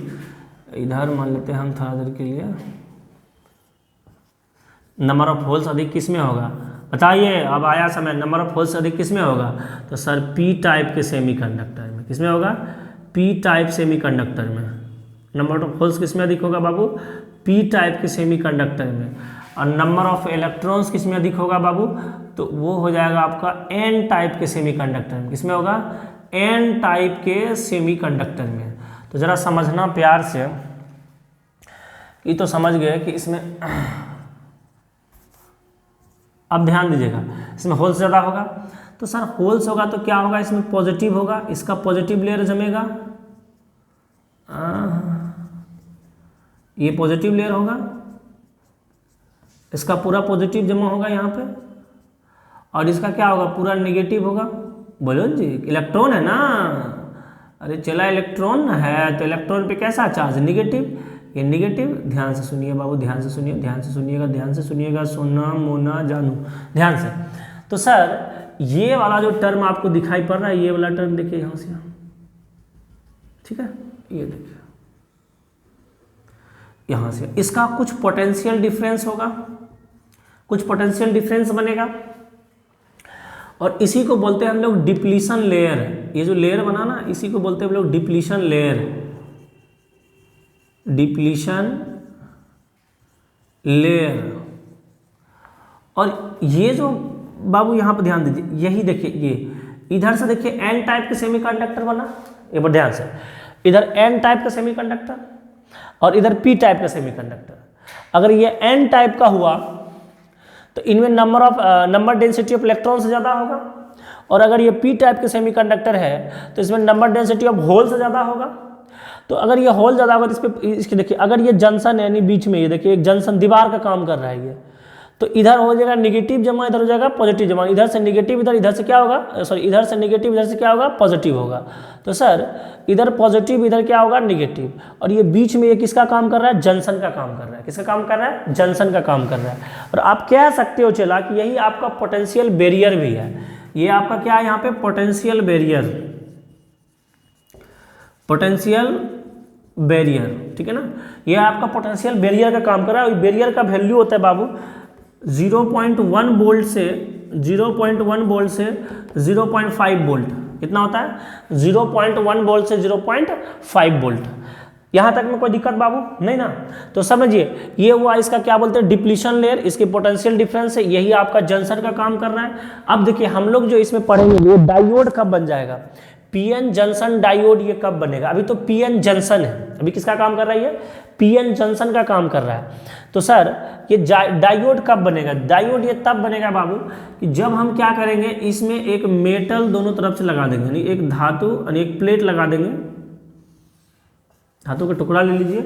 Speaker 1: इधर मान लेते हैं हम थोड़ा देर के लिए। नंबर ऑफ होल्स अधिक किस में होगा बताइए? अब आया समय, नंबर ऑफ होल्स अधिक किस में होगा? तो सर पी टाइप के सेमीकंडक्टर में। किस में होगा? पी टाइप सेमीकंडक्टर में। नंबर ऑफ होल्स किस में अधिक होगा बाबू? पी टाइप के सेमीकंडक्टर में। और नंबर ऑफ इलेक्ट्रॉन्स किस में अधिक होगा बाबू? तो वो हो जाएगा आपका एन टाइप के सेमीकंडक्टर में। किस में होगा? एन टाइप के सेमीकंडक्टर में। तो ज़रा समझना प्यार से, ये तो समझ गए कि इसमें अब ध्यान दीजिएगा, इसमें होल्स ज़्यादा होगा। तो सर होल्स होगा तो क्या होगा? इसमें पॉजिटिव होगा, इसका पॉजिटिव लेयर जमेगा, ये पॉजिटिव लेयर होगा, इसका पूरा पॉजिटिव जमा होगा यहाँ पे, और इसका क्या होगा? पूरा नेगेटिव होगा। बोलो जी, इलेक्ट्रॉन है ना, अरे चला इलेक्ट्रॉन है तो इलेक्ट्रॉन पे कैसा चार्ज? नेगेटिव। ये नेगेटिव, ध्यान से सुनिए बाबू, ध्यान से सुनिए, ध्यान से सुनिएगा, ध्यान से सुनिएगा, सोना मोना जानू, ध्यान से। तो सर ये वाला जो टर्म आपको दिखाई पड़ रहा है, ये वाला टर्म देखिए यहाँ से, ठीक है, ये देखिए यहाँ से, इसका कुछ पोटेंशियल डिफरेंस होगा, कुछ पोटेंशियल डिफरेंस बनेगा, और इसी को बोलते हैं हम लोग डिप्लीशन लेयर। ये जो लेयर बना ना, इसी को बोलते हैं हम लोग डिप्लीशन लेयर, डिप्लीशन लेयर। और ये जो बाबू यहाँ पर ध्यान दीजिए, यही देखिए, ये इधर से देखिए एन टाइप के सेमीकंडक्टर बना, एक बार ध्यान से, इधर एन टाइप का सेमीकंडक्टर और इधर पी टाइप का सेमीकंडक्टर। अगर ये एन टाइप का हुआ तो इनमें नंबर डेंसिटी ऑफ इलेक्ट्रॉन से ज़्यादा होगा, और अगर ये पी टाइप के सेमीकंडक्टर है तो इसमें नंबर डेंसिटी ऑफ होल से ज़्यादा होगा। तो अगर ये होल ज़्यादा होगा तो इस पर इसके देखिए, अगर ये जंक्शन है यानी बीच में, ये देखिए एक जंक्शन दीवार का काम कर रहा है ये, तो इधर हो जाएगा नेगेटिव जमा, इधर हो जाएगा पॉजिटिव जमा, इधर से नेगेटिव इधर से क्या होगा? सॉरी, इधर से नेगेटिव इधर से क्या होगा? पॉजिटिव होगा। तो सर इधर पॉजिटिव इधर क्या होगा? नेगेटिव, और ये बीच में ये किसका काम कर रहा है? जंक्शन का काम कर रहा है। किसका काम कर रहा है? जंक्शन का काम कर रहा है। और आप कह सकते हो चला कि यही आपका पोटेंशियल बैरियर भी है। ये आपका क्या है यहाँ पे? पोटेंशियल बैरियर, पोटेंशियल बैरियर, ठीक है ना, ये आपका पोटेंशियल बैरियर का काम कर रहा है। बैरियर का वैल्यू होता है बाबू 0.1 वोल्ट से 0.1 वोल्ट से 0.5 वोल्ट। कितना होता है? 0.1 वोल्ट से 0.5 वोल्ट। यहाँ तक में कोई दिक्कत बाबू नहीं ना? तो समझिए ये हुआ इसका क्या बोलते हैं? Depletion layer. इसकी पोटेंशियल डिफरेंस है, यही आपका जंक्शन का काम कर रहा है। अब देखिए हम लोग जो इसमें पढ़ेंगे, ये डायोड कब बन जाएगा? पीएन जंक्शन डायोड ये कब बनेगा? अभी तो पीएन जंक्शन है, अभी किसका काम कर रहा है? ये पीएन जंक्शन का काम कर रहा है। तो सर ये डायोड कब बनेगा? डायोड ये तब बनेगा बाबू कि जब हम क्या करेंगे, इसमें एक मेटल दोनों तरफ से लगा देंगे, यानी एक धातु और एक प्लेट लगा देंगे, धातु का टुकड़ा ले लीजिए,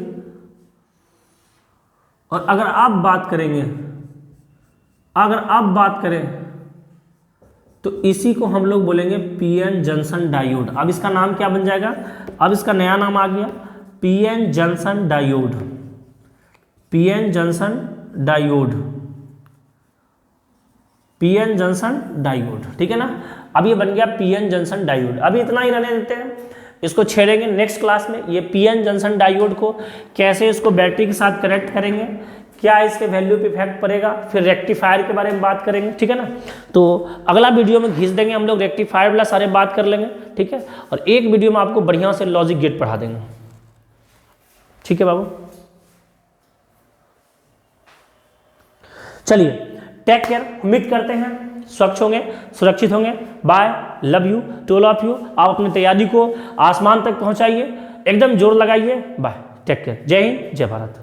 Speaker 1: और अगर आप बात करें तो इसी को हम लोग बोलेंगे पीएन जंक्शन डायोड। अब इसका नाम क्या बन जाएगा? अब इसका नया नाम आ गया PN junction diode, PN junction diode, PN junction diode, ठीक है ना। अब ये बन गया पीएन जंक्शन डायोड। अभी इतना ही रहने देते हैं, इसको छेड़ेंगे नेक्स्ट क्लास में। ये पीएन जंक्शन डायोड को कैसे इसको बैटरी के साथ कनेक्ट करेंगे, क्या इसके वैल्यू पे इफेक्ट पड़ेगा, फिर रेक्टिफायर के बारे में बात करेंगे, ठीक है ना। तो अगला वीडियो में घिस देंगे हम लोग, रेक्टिफायर वाला सारे बात कर लेंगे, ठीक है। और एक वीडियो में आपको बढ़िया से लॉजिक गेट पढ़ा देंगे, ठीक है बाबू। चलिए टेक केयर, उम्मीद करते हैं स्वच्छ होंगे, सुरक्षित होंगे। Bye, love you to all of you. आप अपनी तैयारी को आसमान तक पहुंचाइए, एकदम जोर लगाइए। बाय, टेक केयर, जय हिंद, जय भारत।